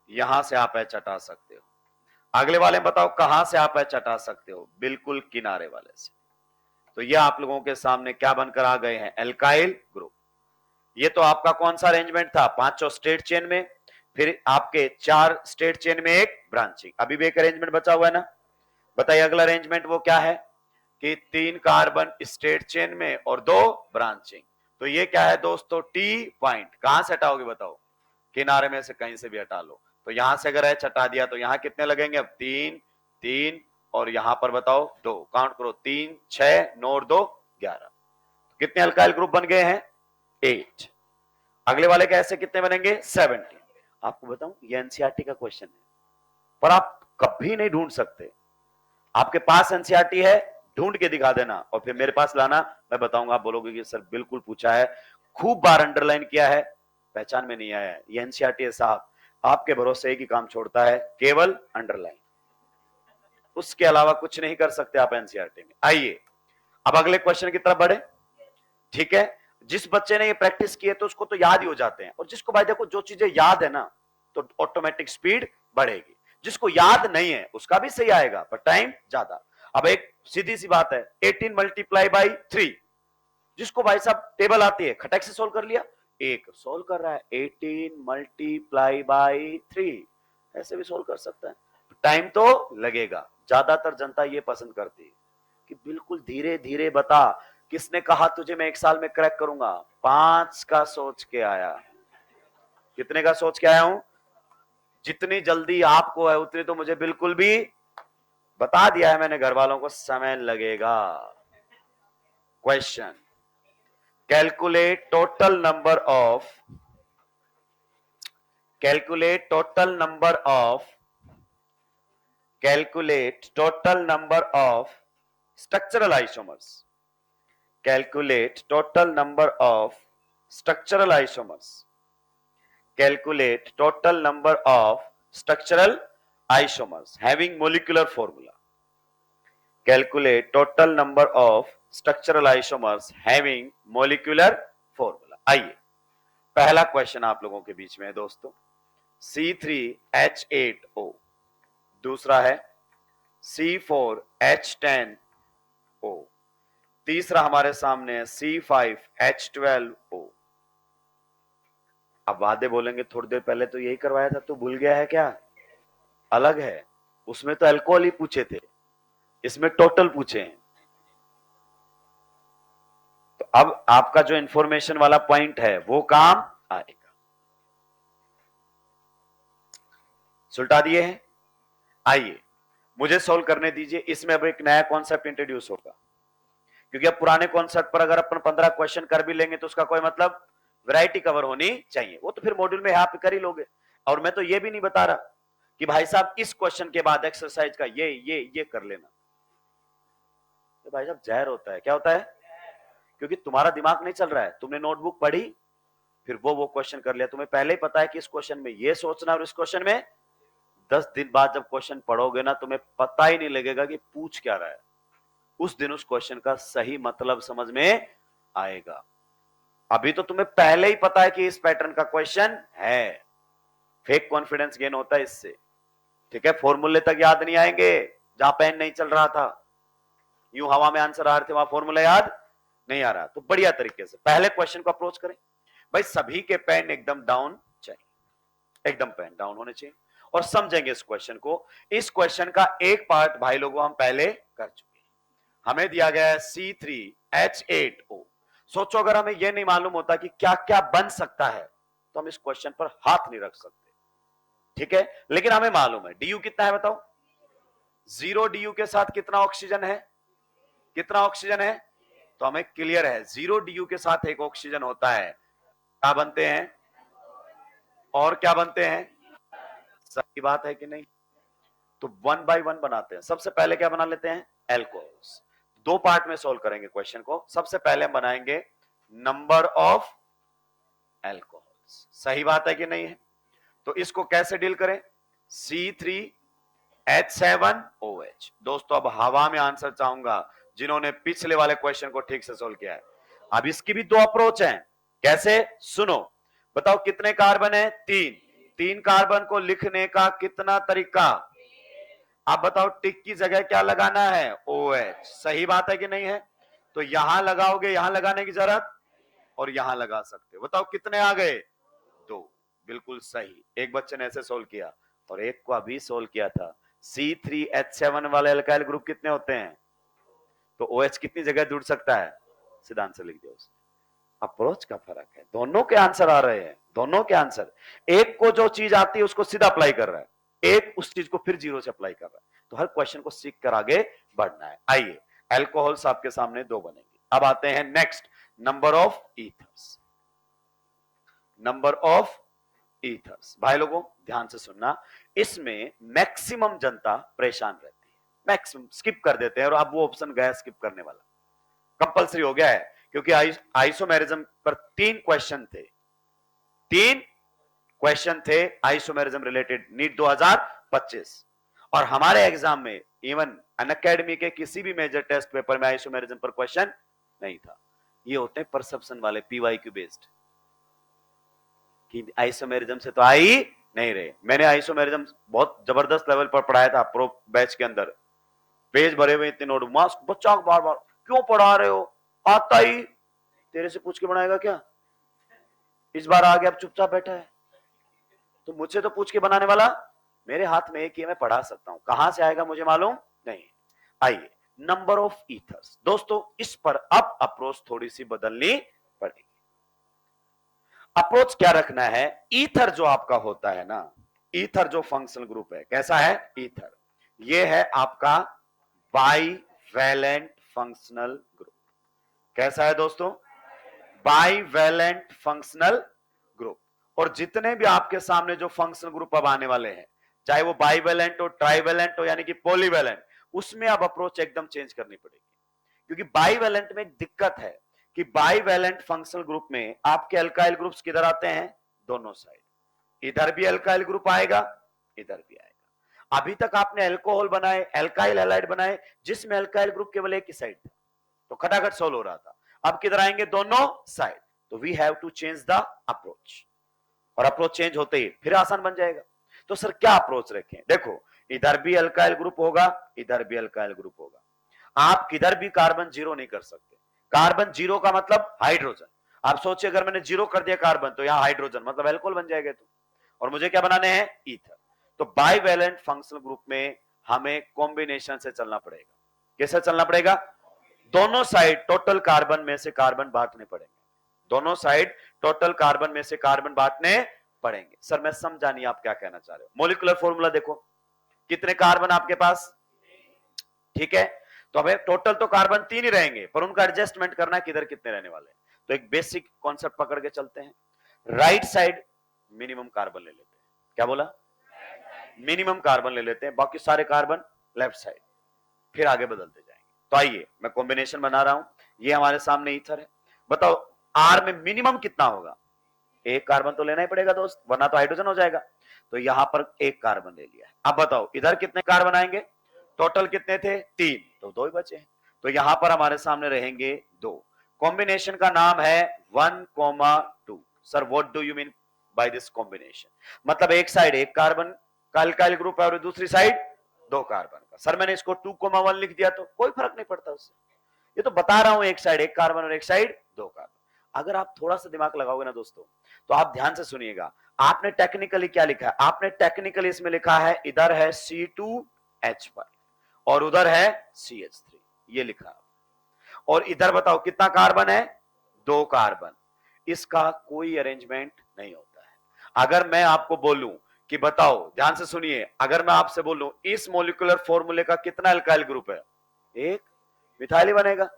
यहां से आप एच हटा सकते हो। अगले वाले में बताओ कहां से आप एच हटा सकते हो? बिल्कुल किनारे वाले से। तो ये आप लोगों के सामने क्या बनकर आ गए हैं? Alkyl group. ये तो आपका कौन सा अरेंजमेंट था? 5 स्ट्रेट चेन में, फिर आपके 4 स्ट्रेट चेन में एक ब्रांचिंग। अभी भी एक अरेंजमेंट बचा हुआ है ना? बताइए अगला अरेंजमेंट वो क्या है? कि 3 कार्बन स्ट्रेट चेन में और 2 ब्रांचिंग। तो ये क्या है दोस्तों? T point. कहां से हटाओगे बताओ? किनारे में से कहीं से भी हटा लो। तो यहां से अगर एच हटा दिया तो यहां कितने लगेंगे? अब 3 3 और यहां पर बताओ 2। काउंट करो, 3 6 9 और 2 11। कितने अल्काइल ग्रुप बन गए हैं? 8। अगले वाले के ऐसे कितने बनेंगे? 17। आपको बताऊं ये एनसीईआरटी का क्वेश्चन है, पर आप कभी नहीं ढूंढ सकते। आपके पास एनसीईआरटी है, ढूंढ के दिखा देना और फिर मेरे पास लाना, मैं बताऊंगा। आप बोलोगे कि सर बिल्कुल पूछा है, खूब बार अंडरलाइन किया है, पहचान में नहीं आया है। ये एनसीईआरटी है साहब, आपके भरोसे एक ही काम छोड़ता है, केवल अंडरलाइन। उसके अलावा कुछ नहीं कर सकते आप एनसीईआरटी में। आइए अब अगले क्वेश्चन की तरफ बढ़े। ठीक है, जिस बच्चे ने ये प्रैक्टिस की है तो उसको तो याद ही हो जाते हैं, और जिसको भाई देखो जो चीजें याद है ना तो ऑटोमेटिक स्पीड बढ़ेगी। जिसको याद नहीं है उसका भी सही आएगा, पर टाइम ज्यादा। अब एक सीधी सी बात है, 18 मल्टीप्लाई बाई 3, जिसको भाई साहब टेबल आती है खटक से सोल्व कर लिया, एक सोल्व कर रहा है 18 मल्टीप्लाई बाई 3, ऐसे भी सोल्व कर सकता है। टाइम तो लगेगा, ज्यादातर जनता ये पसंद करती है कि बिल्कुल धीरे धीरे बता। किसने कहा तुझे मैं 1 साल में क्रैक करूंगा? 5 का सोच के आया। कितने का सोच के आया हूं? जितनी जल्दी आपको है उतनी तो मुझे बिल्कुल भी, बता दिया है मैंने घर वालों को, समय लगेगा। Question, calculate total number of, calculate total number of, calculate total number of structural isomers, calculate total number of structural isomers, calculate total number of structural isomers having molecular formula, calculate total number of structural isomers having molecular formula। आइए पहला question आप लोगों के बीच में है दोस्तों, C3H8O, दूसरा है C4H10O, तीसरा हमारे सामने है C5H12O। अब वादे बोलेंगे थोड़ी देर पहले तो यही करवाया था, तो भूल गया है क्या? अलग है, उसमें तो अल्कोहल ही पूछे थे, इसमें टोटल पूछे हैं। तो अब आपका जो इंफॉर्मेशन वाला पॉइंट है वो काम आएगा। सुलटा दिए हैं। आइए मुझे सॉल्व करने दीजिए। इसमें अब एक नया कॉन्सेप्ट इंट्रोड्यूस होगा, क्योंकि अब पुराने कॉन्सेप्ट पर अगर अपन 15 क्वेश्चन कर भी लेंगे तो उसका कोई मतलब, वैरायटी कवर होनी चाहिए, वो तो फिर मॉड्यूल में यहाँ पे कर ही लोगे। और मैं तो ये भी नहीं बता रहा कि भाई साहब इस क्वेश्चन के बाद एक्सरसाइज का ये कर लेना, तो भाई साहब जहर होता है। क्या होता है? क्योंकि तुम्हारा दिमाग नहीं चल रहा है, तुमने नोटबुक पढ़ी फिर वो क्वेश्चन कर लिया, तुम्हें पहले ही पता है कि इस क्वेश्चन में ये सोचना और इस क्वेश्चन में 10 दिन बाद जब क्वेश्चन पढ़ोगे ना, तुम्हें पता ही नहीं लगेगा कि पूछ क्या रहा है। उस दिन उस क्वेश्चन का सही मतलब समझ में आएगा। अभी तो तुम्हें पहले ही पता है कि इस पैटर्न का क्वेश्चन है, फेक कॉन्फिडेंस गेन होता है इससे। ठीक है, फॉर्मूले तक याद नहीं आएंगे, जहां पेन नहीं चल रहा था, यूं हवा में आंसर आ रहे थे, वहां फॉर्मूला याद नहीं आ रहा। तो बढ़िया तरीके से पहले क्वेश्चन को अप्रोच करें। भाई सभी के पेन एकदम डाउन चाहिए, एकदम पेन डाउन होने चाहिए, और समझेंगे इस क्वेश्चन को। इस क्वेश्चन का एक पार्ट भाई लोगों हम पहले कर चुके हैं। हमें दिया गया है C3H8O। सोचो अगर हमें यह नहीं मालूम होता कि क्या क्या बन सकता है तो हम इस क्वेश्चन पर हाथ नहीं रख सकते। ठीक है, लेकिन हमें मालूम है DU कितना है, बताओ। 0 DU के साथ कितना ऑक्सीजन है? कितना ऑक्सीजन है? तो हमें क्लियर है 0 DU के साथ एक ऑक्सीजन होता है, क्या बनते हैं? और क्या बनते हैं? सही बात है कि नहीं? तो 1 by 1 बनाते हैं। सबसे पहले क्या बना लेते हैं? एल्कोहल्स। दो पार्ट में सोल्व करेंगे क्वेश्चन को। सबसे पहले हम बनाएंगे नंबर ऑफ एल्कोहल्स। सही बात है कि नहीं है? तो इसको कैसे डील करें? C3H7OH। दोस्तों अब हवा में आंसर चाहूंगा जिन्होंने पिछले वाले क्वेश्चन को ठीक से सोल्व किया है। अब इसकी भी दो अप्रोच हैं। कैसे? सुनो, बताओ कितने कार्बन है? 3। 3 कार्बन को लिखने का कितना तरीका? आप बताओ टिक की जगह क्या लगाना है? OH। सही बात है कि नहीं है? तो यहां लगाओगे, यहां लगाने की जरूरत, और यहां लगा सकते हो। बताओ कितने आ गए? 2। बिल्कुल सही। एक बच्चे ने ऐसे सोल्व किया और एक को अभी सोल्व किया था। C3H7 वाले अल्काइल ग्रुप कितने होते हैं? तो OH कितनी जगह जुड़ सकता है? सीधा आंसर लिख दिया उसने। अप्रोच का फर्क है, दोनों के आंसर आ रहे हैं, दोनों के आंसर। एक को जो चीज आती है उसको सीधा अप्लाई कर रहा है, एक उस चीज को फिर जीरो से अप्लाई कर रहा है। तो हर क्वेश्चन को सीख कर आगे बढ़ना है। आइए, एल्कोहल्स आपके सामने 2 बनेंगे। अब आते हैं next, number of ethers. Number of ethers, भाई लोगों ध्यान से सुनना, इसमें मैक्सिमम जनता परेशान रहती है, मैक्सिमम स्किप कर देते हैं, और अब वो ऑप्शन गया स्किप करने वाला, कंपलसरी हो गया है, क्योंकि आइसोमेरिज्म पर 3 क्वेश्चन थे, 3 क्वेश्चन थे आइसोमेरिज्म रिलेटेड, नीट 2025। और हमारे एग्जाम में इवन अनअकैडमी के किसी भी मेजर टेस्ट पेपर में आइसोमेरिज्म पर क्वेश्चन नहीं था। ये होते हैं परसेप्शन वाले, PYQ बेस्ड, कि आइसोमेरिज्म से तो आ ही नहीं रहे। मैंने आइसोमेरिज्म बहुत जबरदस्त लेवल पर पढ़ाया था प्रो बैच के अंदर, पेज भरे हुए इतने नोट, मास्क बच्चा बार बार क्यों पढ़ा रहे हो, आता ही तेरे से पूछ के बनाएगा क्या? इस बार आ गया, अब चुपचाप बैठा है, तो मुझसे तो पूछ के बनाने वाला, मेरे हाथ में एक ही, मैं पढ़ा सकता हूं, कहां से आएगा मुझे मालूम नहीं। आइए, नंबर ऑफ ईथर्स। दोस्तों इस पर अब अप्रोच थोड़ी सी बदलनी पड़ेगी। अप्रोच क्या रखना है? ईथर जो आपका होता है ना, ईथर जो फंक्शनल ग्रुप है कैसा है, ईथर, ये है आपका बाईवैलेंट फंक्शनल ग्रुप। कैसा है दोस्तों, बाईवैलेंट फंक्शनल ग्रुप। और जितने भी आपके सामने जो फंक्शनल ग्रुप अब आने वाले हैं, चाहे वो बाईवैलेंट हो, ट्राइवैलेंट हो, यानी कि पॉलीवैलेंट, उसमें अब अप्रोच एकदम चेंज करनी पड़ेगी। क्योंकि बाईवैलेंट में एक दिक्कत है कि बाईवैलेंट फंक्शनल ग्रुप में आपके अल्काइल ग्रुप्स किधर आते हैं, दोनों साइड। इधर भी अल्काइल ग्रुप आएगा, इधर भी आएगा। अभी तक आपने अल्कोहल बनाए, अल्काइल हैलाइड बनाए, जिसमें अल्काइल ग्रुप केवल एक ही साइड था, तो खटाखट सोल्व हो रहा था। अब किधर आएंगे, दोनों साइड। तो we have to change the approach, और अप्रोच चेंज होते ही फिर आसान बन जाएगा। तो सर क्या अप्रोच रखें, देखो इधर भी अल्काइल ग्रुप होगा, इधर भी अल्काइल ग्रुप होगा। आप किधर भी कार्बन जीरो नहीं कर सकते। कार्बन जीरो का मतलब हाइड्रोजन। आप सोचिए अगर मैंने जीरो कर दिया कार्बन, तो यहां हाइड्रोजन मतलब अल्कोहल बन जाएगा। तो और मुझे क्या बनाने हैं, ईथर। तो बाईवैलेंट फंक्शनल ग्रुप में हमें कॉम्बिनेशन से चलना पड़ेगा। कैसे चलना पड़ेगा, दोनों साइड टोटल कार्बन में से कार्बन बांटने पड़ेंगे, दोनों साइड टोटल कार्बन में से कार्बन बांटने पड़ेंगे। सर मैं समझा नहीं आप क्या कहना चाह रहे हो। मॉलिक्यूलर फॉर्मूला देखो, कितने कार्बन आपके पास, ठीक है। तो अब टोटल तो कार्बन 3 ही रहेंगे, पर उनका एडजस्टमेंट करना है किधर कितने रहने वाले हैं। तो एक बेसिक कॉन्सेप्ट पकड़ के चलते हैं। राइट साइड मिनिमम कार्बन ले लेते हैं। क्या बोला, मिनिमम कार्बन ले लेते हैं, बाकी सारे कार्बन लेफ्ट साइड, फिर आगे बदलते जाएंगे। तो आइए मैं कॉम्बिनेशन बना रहा हूं। ये हमारे सामने ईथर है। बताओ आर में मिनिमम कितना होगा, एक कार्बन तो लेना ही पड़ेगा दोस्त, वरना तो हाइड्रोजन हो जाएगा। तो यहां पर एक कार्बन ले लिया है। अब बताओ इधर कितने कार्बन आएंगे, टोटल कितने थे, 3, तो 2 ही बचे हैं। तो यहां पर हमारे सामने रहेंगे 2। कॉम्बिनेशन का नाम है 1,2। Sir what do you mean by this combination, मतलब एक साइड एक कार्बन का अल्काइल ग्रुप है और दूसरी साइड 2 कार्बन का। सर मैंने इसको 2,1 लिख दिया तो कोई फर्क नहीं पड़ता उससे, ये तो बता रहा हूं एक साइड एक कार्बन और एक साइड 2 कार्बन। अगर आप थोड़ा सा दिमाग लगाओगे ना दोस्तों, तो आप ध्यान से सुनिएगा। आपने टेक्निकली क्या लिखा है, आपने टेक्निकली इसमें लिखा है इधर है C2H5 और उधर है CH3, ये लिखा। और इधर बताओ कितना कार्बन है, 2 कार्बन। इसका कोई अरेंजमेंट नहीं होता है। अगर मैं आपको बोलूं कि बताओ, ध्यान से सुनिए, अगर मैं आपसे बोलूं इस मॉलिक्यूलर फॉर्मूले का कितना अल्काइल ग्रुप है, एक, मिथाइल ही बनेगा।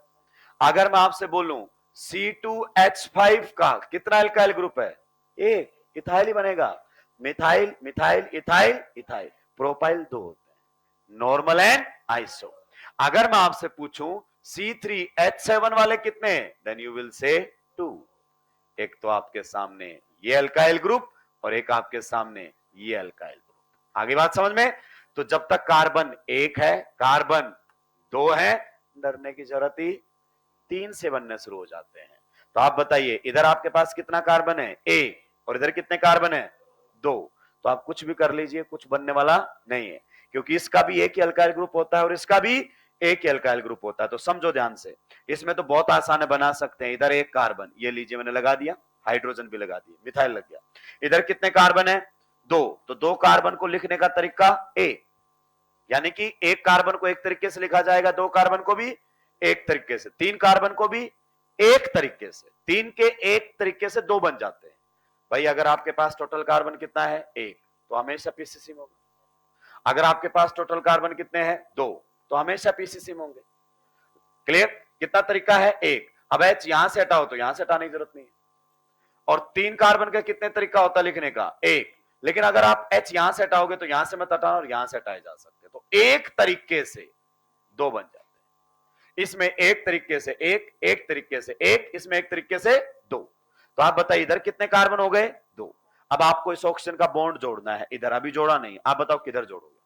अगर मैं आपसे बोलूं C2H5 का कितना अल्काइल ग्रुप है, एक, इथाइल ही बनेगा। Methyl methyl ethyl ethyl, propyl 2 होते हैं, नॉर्मल एंड आइसो। अगर मैं आपसे पूछूं C3H7 वाले कितने, देन यू विल से 2। एक तो आपके सामने ये अल्काइल ग्रुप और एक आपके सामने ये अल्काइल ग्रुप। आगे बात समझ में। तो जब तक कार्बन एक है, कार्बन 2 है, डरने की जरूरत ही 3 से बनने शुरू हो जाते हैं। तो आप बताइए इधर आपके पास कितना कार्बन है, एक, और इधर कितने कार्बन है, 2। तो आप कुछ भी कर लीजिए, कुछ बनने वाला नहीं है, क्योंकि इसका भी एक ही अल्काइल ग्रुप होता है और इसका भी एक ही अल्काइल ग्रुप होता है। तो समझो ध्यान से, इसमें तो बहुत आसान है, बना सकते हैं। इधर एक कार्बन, ये लीजिए मैंने लगा दिया, हाइड्रोजन भी लगा दिया, मिथाइल लग गया। इधर कितने कार्बन है, 2, तो 2 कार्बन को लिखने का तरीका ए, यानी कि एक कार्बन को एक तरीके से लिखा जाएगा, 2 कार्बन को भी एक तरीके से, 3 कार्बन को भी एक तरीके से, 3 के एक तरीके से 2 बन जाते हैं। भाई अगर आपके पास टोटल कार्बन कितना है, 1, तो हमेशा पीसीसी होगा। अगर आपके पास टोटल कार्बन कितने हैं, 2, तो हमेशा पीसीसी होंगे। क्लियर, कितना तरीका है, एक। अब एच यहां से हटाओ तो यहां से हटाने की जरूरत नहीं है। और 3 कार्बन का कितने तरीका होता है लिखने का, एक। लेकिन अगर आप एच यहां से हटाओगे तो यहां से मत हटाना और यहां से हटाए जा सकते, तो एक तरीके से 2 बन जाते हैं। इसमें एक तरीके से एक, एक तरीके से एक, इसमें एक तरीके से 2। तो आप बताइए इधर कितने कार्बन हो गए, 2। अब आपको इस ऑक्सीजन का बॉन्ड जोड़ना है, इधर अभी जोड़ा नहीं, आप बताओ किधर जोड़ोगे,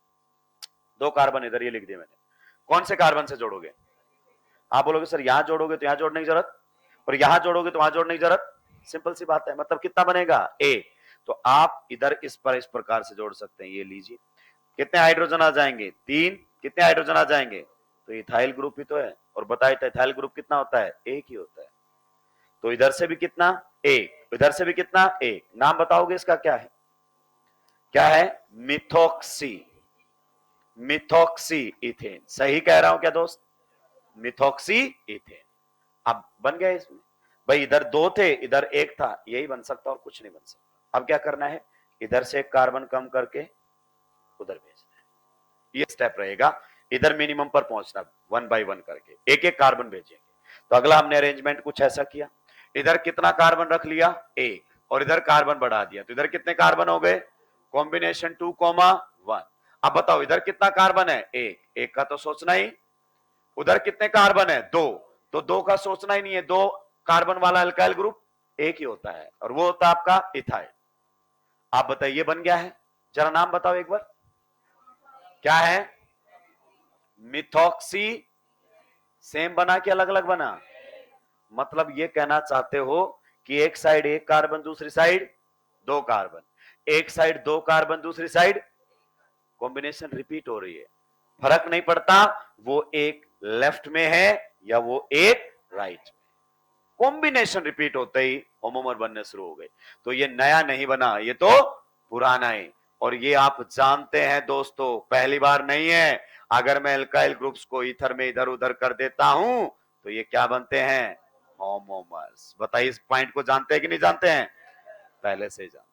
2 कार्बन इधर ये लिख दिए मैंने, कौन से कार्बन से जोड़ोगे। आप बोलोगे सर यहां जोड़ोगे तो यहां जोड़ने की जरूरत, और यहां जोड़ोगे तो वहां जोड़ने की जरूरत, सिंपल सी बात है। मतलब कितना बनेगा, ए। तो आप इधर इस पर इस प्रकार से जोड़ सकते हैं, ये लीजिए कितने हाइड्रोजन आ जाएंगे, 3, कितने हाइड्रोजन आ जाएंगे, तो इथाइल ग्रुप ही तो है। और बताइए इथाइल ग्रुप कितना होता है, एक ही होता है। तो इधर से भी कितना, एक, इधर से भी कितना, एक। नाम बताओगे इसका क्या है, क्या है, मिथॉक्सी, मिथॉक्सी इथेन। सही कह रहा हूं क्या दोस्त, मिथॉक्सी इथेन। अब बन गया इसमें। भाई इधर 2 थे, इधर 1 था, यही बन सकता और कुछ नहीं बन सकता। अब क्या करना है, इधर से एक कार्बन कम करके उधर भेजना है, ये स्टेप रहेगा। इधर मिनिमम पर पहुंचना 1 बाय 1 करके एक एक कार्बन भेजेंगे। तो अगला हमने अरेंजमेंट कुछ ऐसा किया, इधर कितना कार्बन रख लिया, एक, और इधर कार्बन बढ़ा दिया, तो इधर कितने कार्बन हो गए, कॉम्बिनेशन 2,1। अब बताओ इधर कितना कार्बन है, एक, एक का तो सोचना ही, उधर कितने कार्बन है, दो, तो दो का सोचना ही नहीं है, दो कार्बन वाला अल्काइल ग्रुप एक ही होता है, और वो होता है आपका इथाइल। आप बताइए बन गया है, जरा नाम बताओ एक बार, क्या है, मिथॉक्सी, सेम बना कि अलग अलग बना, मतलब ये कहना चाहते हो कि एक साइड एक कार्बन, दूसरी साइड दो कार्बन, एक साइड दो कार्बन, दूसरी साइड, कॉम्बिनेशन रिपीट हो रही है, फर्क नहीं पड़ता वो एक लेफ्ट में है या वो एक राइट में, कॉम्बिनेशन रिपीट होते ही होमोमर बनने शुरू हो गए। तो ये नया नहीं बना, ये तो पुराना है, और ये आप जानते हैं दोस्तों, पहली बार नहीं है। अगर मैं एल्काइल ग्रुप्स को ईथर में इधर उधर कर देता हूं तो ये क्या बनते हैं, होमोमर्स। बताइए इस पॉइंट को जानते हैं कि नहीं जानते हैं, पहले से जानते हैं।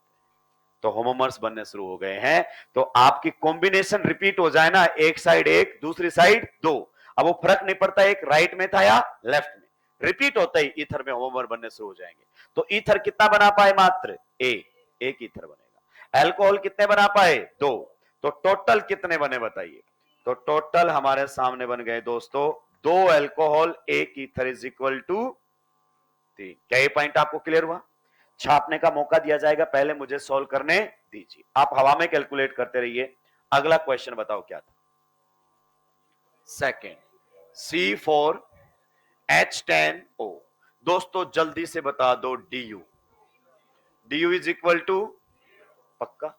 तो होमोमर्स बनने शुरू हो गए हैं। तो आपकी कॉम्बिनेशन रिपीट हो जाए ना, एक साइड एक, दूसरी साइड दो, अब वो फर्क नहीं पड़ता एक राइट में था या लेफ्ट में, रिपीट होता ही ईथर में होमोमर बनने शुरू हो जाएंगे। तो ईथर कितना बना पाए, मात्र एक ईथर बनेगा। अल्कोहल कितने बना पाए, दो, तो टोटल कितने बने बताइए, तो टोटल हमारे सामने बन गए दोस्तों, दो अल्कोहल एक ईथर इज इक्वल टू 3। क्या ये पॉइंट आपको क्लियर हुआ, छापने का मौका दिया जाएगा, पहले मुझे सॉल्व करने दीजिए, आप हवा में कैलकुलेट करते रहिए। अगला क्वेश्चन बताओ क्या था, सेकेंड, C4H10O। दोस्तों जल्दी से बता दो, du इज इक्वल टू, पक्का,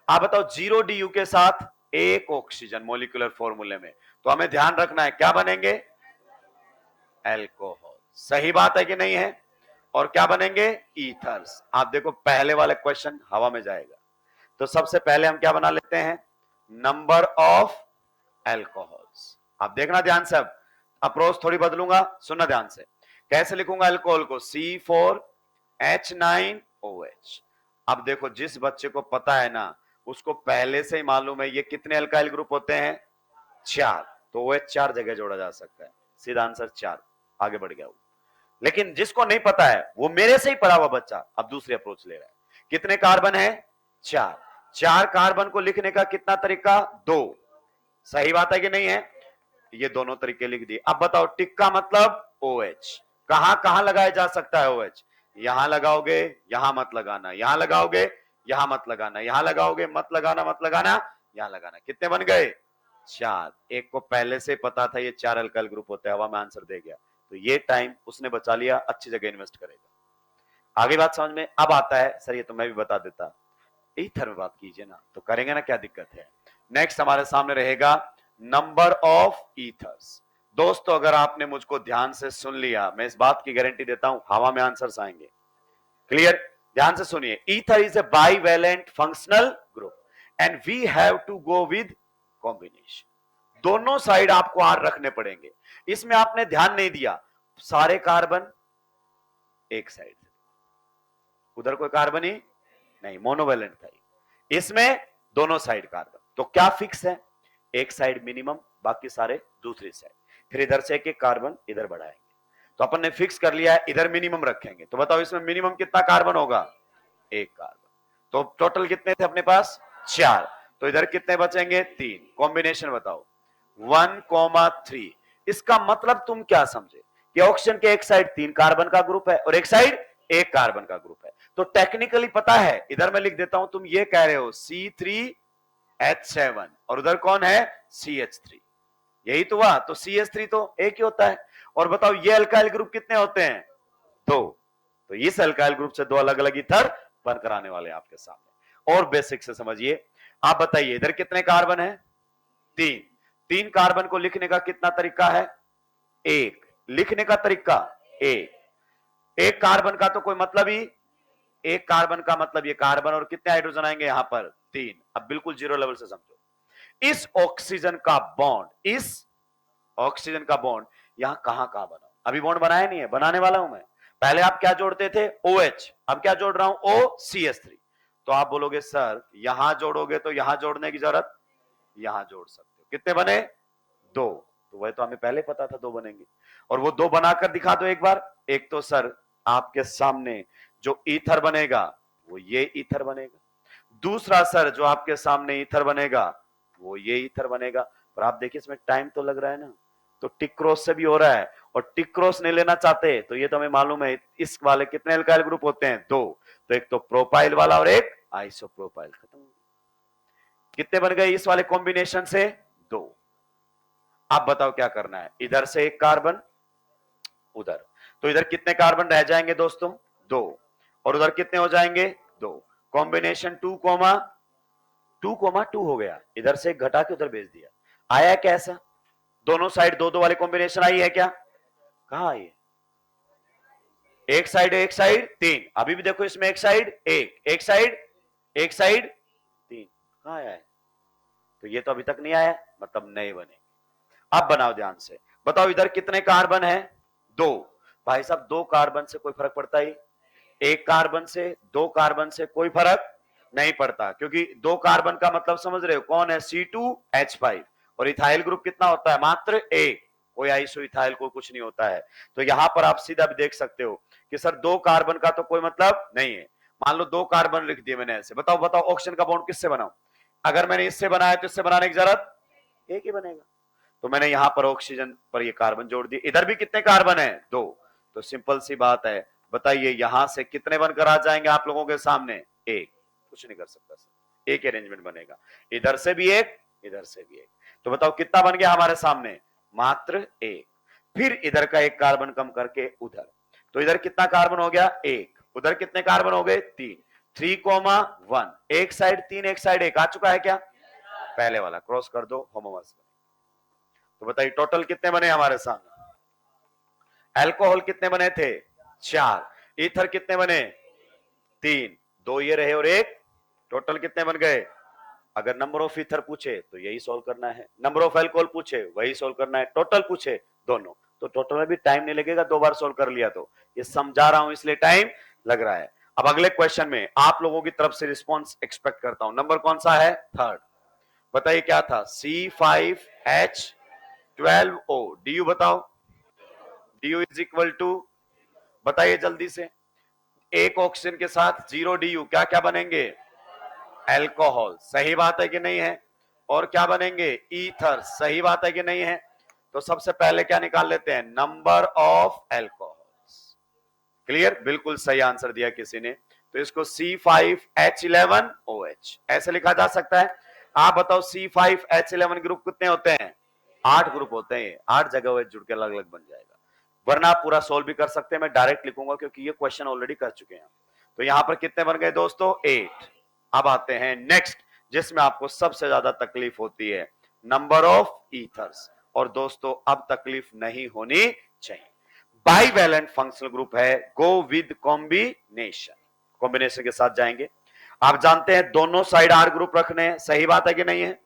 आप बताओ, 0 du के साथ एक ऑक्सीजन मॉलिक्यूलर फॉर्मूले में, तो हमें ध्यान रखना है क्या बनेंगे, अल्कोहल, सही बात है कि नहीं है, और क्या बनेंगे, ईथर्स। आप देखो पहले वाले क्वेश्चन हवा में जाएगा, तो सबसे पहले हम क्या बना लेते हैं, नंबर ऑफ अल्कोहल्स। आप देखना ध्यान से, अब अप्रोच थोड़ी बदलूंगा, सुनना ध्यान से, कैसे लिखूंगा अल्कोहल को, C4H9OH। अब देखो जिस बच्चे को पता है ना, उसको पहले से ही मालूम है ये कितने अल्काइल ग्रुप होते हैं, 4, तो OH 4 जगह जोड़ा जा सकता है, सीधा आंसर 4, आगे बढ़ गया वो। लेकिन जिसको नहीं पता है, वो मेरे से ही पढ़ा हुआ बच्चा अब दूसरी अप्रोच ले रहा है, कितने कार्बन है, 4, 4 कार्बन को लिखने का कितना तरीका, 2, सही बात है कि नहीं है, ये दोनों तरीके लिख दिए। अब बताओ टिक का मतलब OH, कहां कहां लगाया जा सकता है OH, यहां लगाओगे, यहां मत लगाना, यहां लगाओगे, यहां मत लगाना, यहां लगाओगे, मत लगाना, मत लगाना, यहां लगाना, कितने बन गए, 4। एक को पहले से पता था ये 4 अल्काइल ग्रुप होते हैं, हवा में आंसर दे गया, तो ये टाइम उसने बचा लिया, अच्छी जगह इन्वेस्ट करेगा। आगे बात समझ में अब आता है, सर ये तो मैं भी बता देता, ईथर में बात कीजिए ना, तो करेंगे ना, क्या दिक्कत है। नेक्स्ट हमारे सामने रहेगा नंबर ऑफ ईथर्स। दोस्तों अगर आपने मुझको ध्यान से सुन लिया, मैं इस बात की गारंटी देता हूं हवा में आंसर्स आएंगे। क्लियर, ध्यान से सुनिए, ether is a bivalent functional group and we have to go with combination. दोनों साइड आपको आर रखने पड़ेंगे। इसमें आपने ध्यान नहीं दिया, सारे कार्बन एक साइड, उधर कोई कार्बन ही नहीं, मोनोवेलेंट था, इसमें दोनों साइड कार्बन, तो क्या फिक्स है, एक साइड मिनिमम, बाकी सारे दूसरी साइड, फिर इधर से एक एक कार्बन इधर बढ़ाएंगे, तो अपन ने फिक्स कर लिया है इधर मिनिमम रखेंगे। तो बताओ इसमें मिनिमम कितना कार्बन होगा, एक कार्बन, तो टोटल कितने थे अपने पास, 4, तो इधर कितने बचेंगे, 3, कॉम्बिनेशन बताओ 1,3। इसका मतलब तुम क्या समझे कि ऑक्सीजन के एक साइड 3 कार्बन का ग्रुप है और एक साइड एक कार्बन का ग्रुप है, तो टेक्निकली पता है, इधर मैं लिख देता हूं, तुम ये कह रहे हो C3H7 और उधर कौन है, CH3, यही तो हुआ, तो CH3 तो एक ही होता है। और बताओ ये अल्काइल ग्रुप कितने होते हैं, 2, तो इस अल्काइल ग्रुप से 2 अलग अलग ईथर बनकर आने वाले आपके सामने। और बेसिक से समझिए, आप बताइए इधर कितने कार्बन है, 3, 3 कार्बन को लिखने का कितना तरीका है, एक, लिखने का तरीका एक, एक कार्बन का तो कोई मतलब ही, एक कार्बन का मतलब ये कार्बन, और कितने हाइड्रोजन आएंगे यहां पर, 3। अब बिल्कुल जीरो लेवल से समझो, इस ऑक्सीजन का बॉन्ड, इस ऑक्सीजन का बॉन्ड यहां कहां कहां बना, अभी बॉन्ड बनाया नहीं है, बनाने वाला हूं मैं। पहले आप क्या जोड़ते थे, OH, अब क्या जोड़ रहा हूं, OCH3, तो आप बोलोगे सर यहां जोड़ोगे तो यहां जोड़ने की जरूरत, यहां जोड़ सकते हो। कितने बने? 2। तो वह तो हमें पहले पता था 2 बनेंगे, और वो 2 बनाकर दिखा दो एक बार। एक तो सर आपके सामने जो ईथर बनेगा वो ये ईथर बनेगा, दूसरा सर जो आपके सामने ईथर बनेगा वो ये ईथर बनेगा। पर आप देखिए इसमें टाइम तो लग रहा है ना, तो टिक क्रॉस से भी हो रहा है, और टिक क्रॉस नहीं लेना चाहते तो ये तो हमें मालूम है इस वाले कितने एल्काइल ग्रुप होते हैं? 2। तो एक तो प्रोपाइल वाला और एक आइसोप्रोपाइल। खत्म। कितने बन गए इस वाले कॉम्बिनेशन से? 2। आप बताओ क्या करना है? इधर से एक कार्बन, उधर, तो इधर कितने कार्बन रह जाएंगे दोस्तों? 2। और उधर कितने हो जाएंगे? 2। कॉम्बिनेशन 2,2,2 हो गया, इधर से एक घटा के उधर भेज दिया। आया कैसा? दोनों साइड 2-2 वाली कॉम्बिनेशन आई है क्या? कहां आई है? एक साइड 3। अभी भी देखो इसमें एक साइड एक साइड 3। कहां आया है? तो ये तो अभी तक नहीं आया, मतलब नहीं बने। अब बनाओ ध्यान से, बताओ इधर कितने कार्बन है? 2। भाई साहब 2 कार्बन से कोई फर्क पड़ता ही? एक कार्बन से 2 कार्बन से कोई फर्क नहीं पड़ता, क्योंकि 2 कार्बन का मतलब समझ रहे हो कौन है? C2H5। और इथाइल ग्रुप कितना होता है? मात्र 1। कोई आइसो इथाइल को कुछ नहीं होता है। तो यहां पर आप सीधा भी देख सकते हो कि सर 2 कार्बन का तो कोई मतलब नहीं है। मान लो 2 कार्बन लिख दिए मैंने ऐसे, बताओ बताओ ऑक्सीजन का बॉन्ड किससे बनाऊं? अगर मैंने इससे बनाया तो इससे बनाने की जरूरत एक ही बनेगा। तो मैंने यहां पर ऑक्सीजन पर ये कार्बन जोड़ दिए। इधर भी कितने कार्बन है? 2। तो सिंपल सी बात है, बताइए यहां से कितने बनकर आ जाएंगे आप लोगों के सामने? एक। कुछ नहीं कर सकता सर, एक अरेंजमेंट बनेगा, इधर से भी एक, इधर से भी एक। तो बताओ कितना बन गया हमारे सामने? मात्र एक। फिर इधर का एक कार्बन कम करके उधर, तो इधर कितना कार्बन हो गया? एक। उधर कितने कार्बन हो गए? 3। 3,1। एक साइड 3 एक साइड 1 आ चुका है क्या? पहले वाला क्रॉस कर दो, होमोमर्स। तो बताइए टोटल कितने बने हमारे सामने? अल्कोहल कितने बने थे? 4। ईथर कितने बने? 3। 2 ये रहे और एक, टोटल कितने बन गए? अगर नंबर ऑफ ईथर पूछे तो यही सोल्व करना है, नंबर ऑफ अल्कोहल पूछे वही सोल्व करना है, टोटल पूछे दोनों, तो टोटल में भी टाइम नहीं लगेगा, 2 बार सोल्व कर लिया तो। ये समझा रहा हूं इसलिए टाइम लग रहा है। अब अगले क्वेश्चन में आप लोगों की तरफ से रिस्पॉन्स एक्सपेक्ट करता हूं। नंबर कौन सा है? 3rd। बताइए क्या था? C5H12O। डी बताओ। डी इज इक्वल टू, बताइए जल्दी से। एक ऑक्सीजन के साथ 0 डी क्या क्या बनेंगे? अल्कोहल। सही बात है कि नहीं है? और क्या बनेंगे? ईथर। सही बात है कि नहीं है? तो सबसे पहले क्या निकाल लेते हैं? Number of alcohols. क्लियर? बिल्कुल सही आंसर दिया किसी ने। तो इसको C5H11OH ऐसे लिखा जा सकता है। आप बताओ C5H11 ग्रुप कितने होते हैं? 8 ग्रुप होते हैं। 8 जगह OH जुड़ के अलग अलग बन जाएगा। वरना आप पूरा सोल्व भी कर सकते हैं, मैं डायरेक्ट लिखूंगा क्योंकि ये क्वेश्चन ऑलरेडी कर चुके हैं। तो यहां पर कितने बन गए दोस्तों? 8। अब आते हैं नेक्स्ट, जिसमें आपको सबसे ज्यादा तकलीफ होती है, नंबर ऑफ ईथर्स। और दोस्तों अब तकलीफ नहीं होनी चाहिए। बाइवैलेंट फंक्शनल ग्रुप है, गो विद कॉम्बिनेशन। कॉम्बिनेशन के साथ जाएंगे। आप जानते हैं दोनों साइड आर ग्रुप रखने हैं, सही बात है कि नहीं है?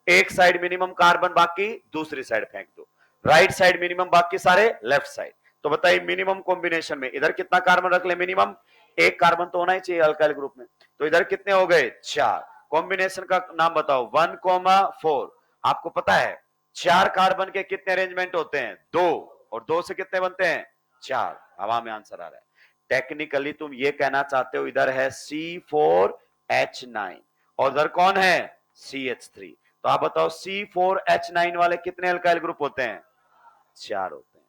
एक साइड मिनिमम कार्बन, बाकी दूसरी साइड फेंक दो। राइट साइड मिनिमम, बाकी सारे लेफ्ट साइड। तो बताइए मिनिमम कॉम्बिनेशन में इधर कितना कार्बन रख ले? मिनिमम एक कार्बन तो होना ही चाहिए अल्काइल ग्रुप में। तो इधर कितने हो गए? 4। कॉम्बिनेशन का नाम बताओ। 1,4। आपको पता है 4 कार्बन के कितने अरेंजमेंट होते हैं? 2। और 2 से कितने बनते हैं? 4। हवा में आंसर आ रहा है। टेक्निकली तुम ये कहना चाहते हो इधर है C4H9 और उधर कौन है? CH3। तो आप बताओ C4H9 वाले कितने अल्काइल ग्रुप होते हैं? 4 होते हैं।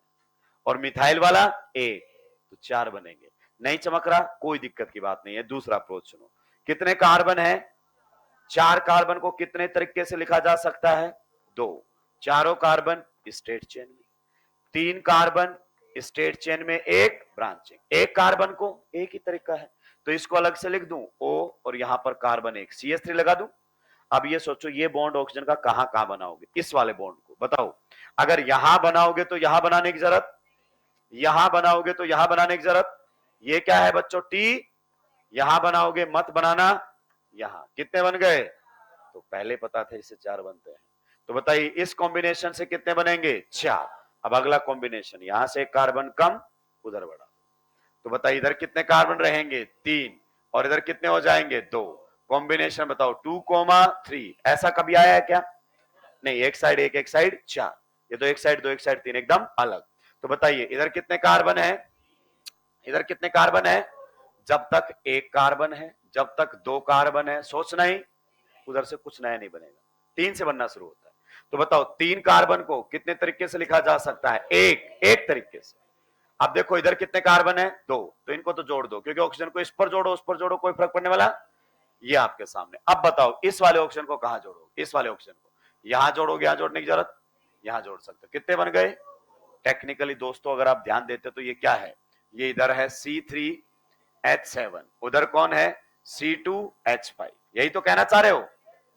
और मिथाइल वाला 1, तो 4 बनेंगे। नहीं चमक रहा? कोई दिक्कत की बात नहीं है। दूसरा अप्रोच सुनो। कितने कार्बन है? 4 कार्बन को कितने तरीके से लिखा जा सकता है? 2। चारों कार्बन स्ट्रेट चेन में, 3 कार्बन स्ट्रेट चेन में, एक ब्रांचिंग। एक कार्बन को एक ही तरीका है, तो इसको अलग से लिख दूं O और यहां पर कार्बन 1 CH3 लगा दूं। अब ये सोचो ये बॉन्ड ऑक्सीजन का कहां कहां बनाओगे? इस वाले बॉन्ड को बताओ। अगर यहां बनाओगे तो यहां बनाने की जरूरत, यहां बनाओगे तो यहां बनाने की जरूरत। ये क्या है बच्चों? T। यहां बनाओगे मत बनाना। यहां कितने बन गए? तो पहले पता था इससे 4 बनते हैं। तो बताइए इस कॉम्बिनेशन से कितने बनेंगे? 4। अब अगला कॉम्बिनेशन, यहां से कार्बन कम, उधर बढ़ा। तो बताइए इधर कितने कार्बन रहेंगे? 3। और इधर कितने हो जाएंगे 2। कॉम्बिनेशन बताओ 2,3। ऐसा कभी आया है क्या? नहीं, एक साइड एक साइड 4। ये तो एक साइड 2 एक साइड 3 एकदम अलग। तो बताइए इधर कितने कार्बन है? इधर कितने कार्बन है? जब तक एक कार्बन है, जब तक 2 कार्बन है, सोचना ही, उधर से कुछ नया नहीं बनेगा। 3 से बनना शुरू होता है। तो बताओ 3 कार्बन को कितने तरीके से लिखा जा सकता है? एक तरीके से। अब देखो इधर कितने कार्बन है? 2। तो इनको तो जोड़ दो, क्योंकि ऑक्सीजन को इस पर जोड़ो उस पर जोड़ो कोई फर्क पड़ने वाला ये आपके सामने। अब बताओ इस वाले ऑक्सीजन को कहां जोड़ोगे? इस वाले ऑक्सीजन को यहां जोड़ोगे, यहां जोड़ने की जरूरत, यहां जोड़ सकते हो। कितने बन गए? टेक्निकली दोस्तों अगर आप ध्यान देते तो ये क्या है? ये इधर है C3H7, उधर कौन है? C2H5। यही तो कहना चाह रहे हो।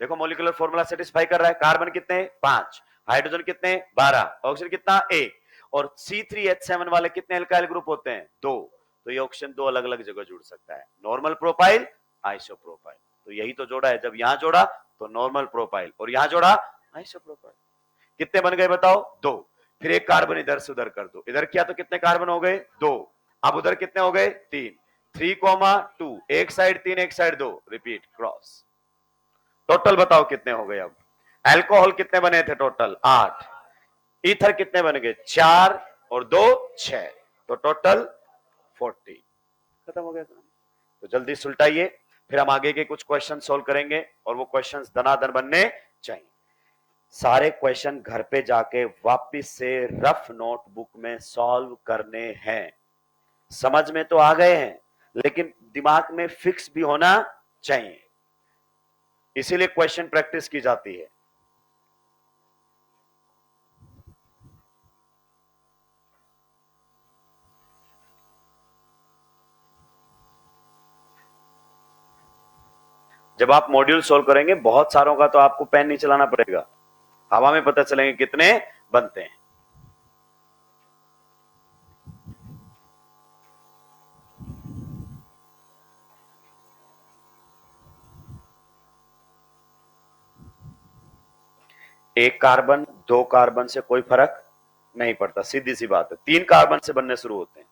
देखो मॉलिक्यूलर फॉर्मूला सेटिस्फाई कर रहा है। कार्बन कितने? 5, हाइड्रोजन कितने? 12, ऑक्सीजन कितना? 1। और C3H7 वाले कितने एल्काइल ग्रुप होते हैं? 2। तो ये ऑक्सीजन 2 अलग अलग जगह जुड़ सकता है, नॉर्मल प्रोपाइल, आइसोप्रोपाइल। तो यही तो जोड़ा है। जब यहां जोड़ा तो नॉर्मल प्रोपाइल और यहां जोड़ा आइसोप्रोपाइल। कितने बन गए बताओ? 2। फिर एक कार्बन इधर से उधर कर दो, इधर किया तो कितने कार्बन हो गए? 2। अब उधर कितने हो गए? 3। 3,2, एक साइड 3 एक साइड 2, रिपीट क्रॉस। टोटल बताओ कितने हो गए? अब अल्कोहल कितने बने थे? टोटल 8। ईथर कितने बन गए? 4 और 2 6। तो टोटल 14। खत्म हो गया। तो जल्दी सुलटाइए, फिर हम आगे के कुछ क्वेश्चन सोल्व करेंगे और वो क्वेश्चंस दनादन बनने चाहिए। सारे क्वेश्चन घर पे जाके वापस से रफ नोटबुक में सॉल्व करने हैं। समझ में तो आ गए हैं, लेकिन दिमाग में फिक्स भी होना चाहिए, इसीलिए क्वेश्चन प्रैक्टिस की जाती है। जब आप मॉड्यूल सोल्व करेंगे बहुत सारों का, तो आपको पेन नहीं चलाना पड़ेगा, हवा में पता चलेंगे कितने बनते हैं। एक कार्बन 2 कार्बन से कोई फर्क नहीं पड़ता, सीधी सी बात है। 3 कार्बन से बनने शुरू होते हैं।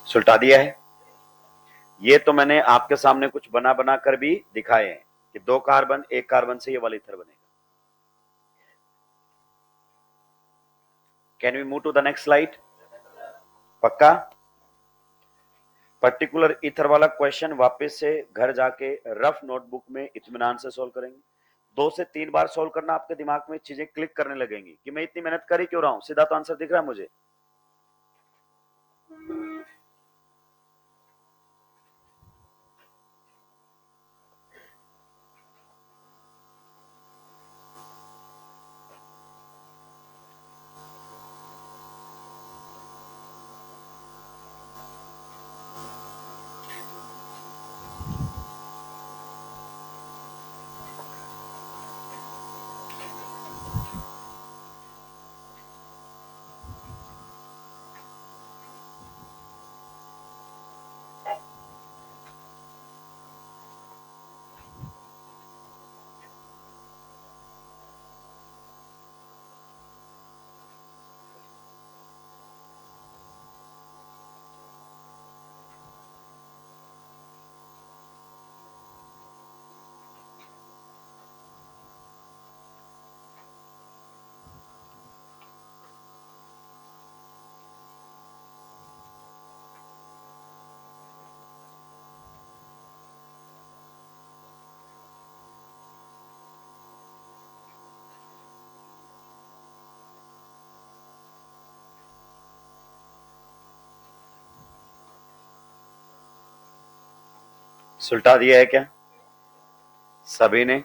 सुलटा दिया है। ये तो मैंने आपके सामने कुछ बना बना कर भी दिखाए हैं कि 2 कार्बन 1 कार्बन से ये वाला ईथर बनेगा। Can we move to the next slide? पक्का? पर्टिकुलर ईथर वाला क्वेश्चन वापस से घर जाके रफ नोटबुक में इत्मीनान से सोल्व करेंगे। 2 से 3 बार सोल्व करना, आपके दिमाग में चीजें क्लिक करने लगेंगी कि मैं इतनी मेहनत कर ही क्यों रहा हूं, सीधा तो आंसर दिख रहा है मुझे। सुलटा दिया है क्या सभी ने?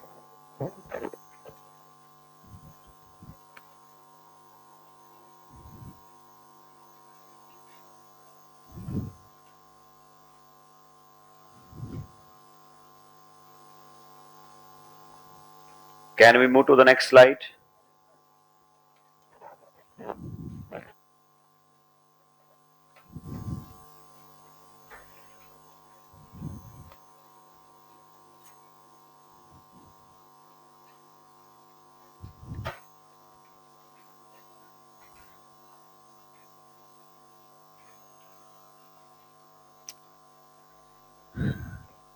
Can we move to the next slide?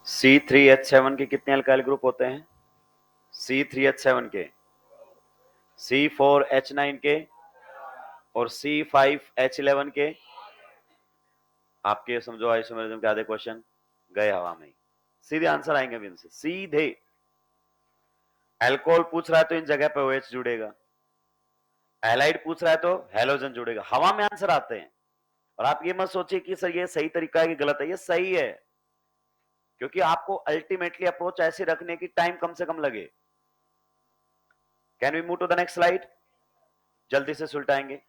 C3H7 के कितने अल्काइल ग्रुप होते हैं? C3H7 के, C4H9 के और C5H11 के। आपके समझो आइसोमेरिज्म के आधे क्वेश्चन गए हवा में, सीधे आंसर आएंगे अभी इनसे सीधे। अल्कोहल पूछ रहा है तो इन जगह पे OH जुड़ेगा, एलाइड पूछ रहा है तो हेलोजन जुड़ेगा, हवा में आंसर आते हैं। और आप ये मत सोचिए कि सर ये सही तरीका है कि गलत है, ये सही है, क्योंकि आपको अल्टीमेटली अप्रोच ऐसे रखने की टाइम कम से कम लगे। Can we move to the next slide? जल्दी से सुलटाएंगे।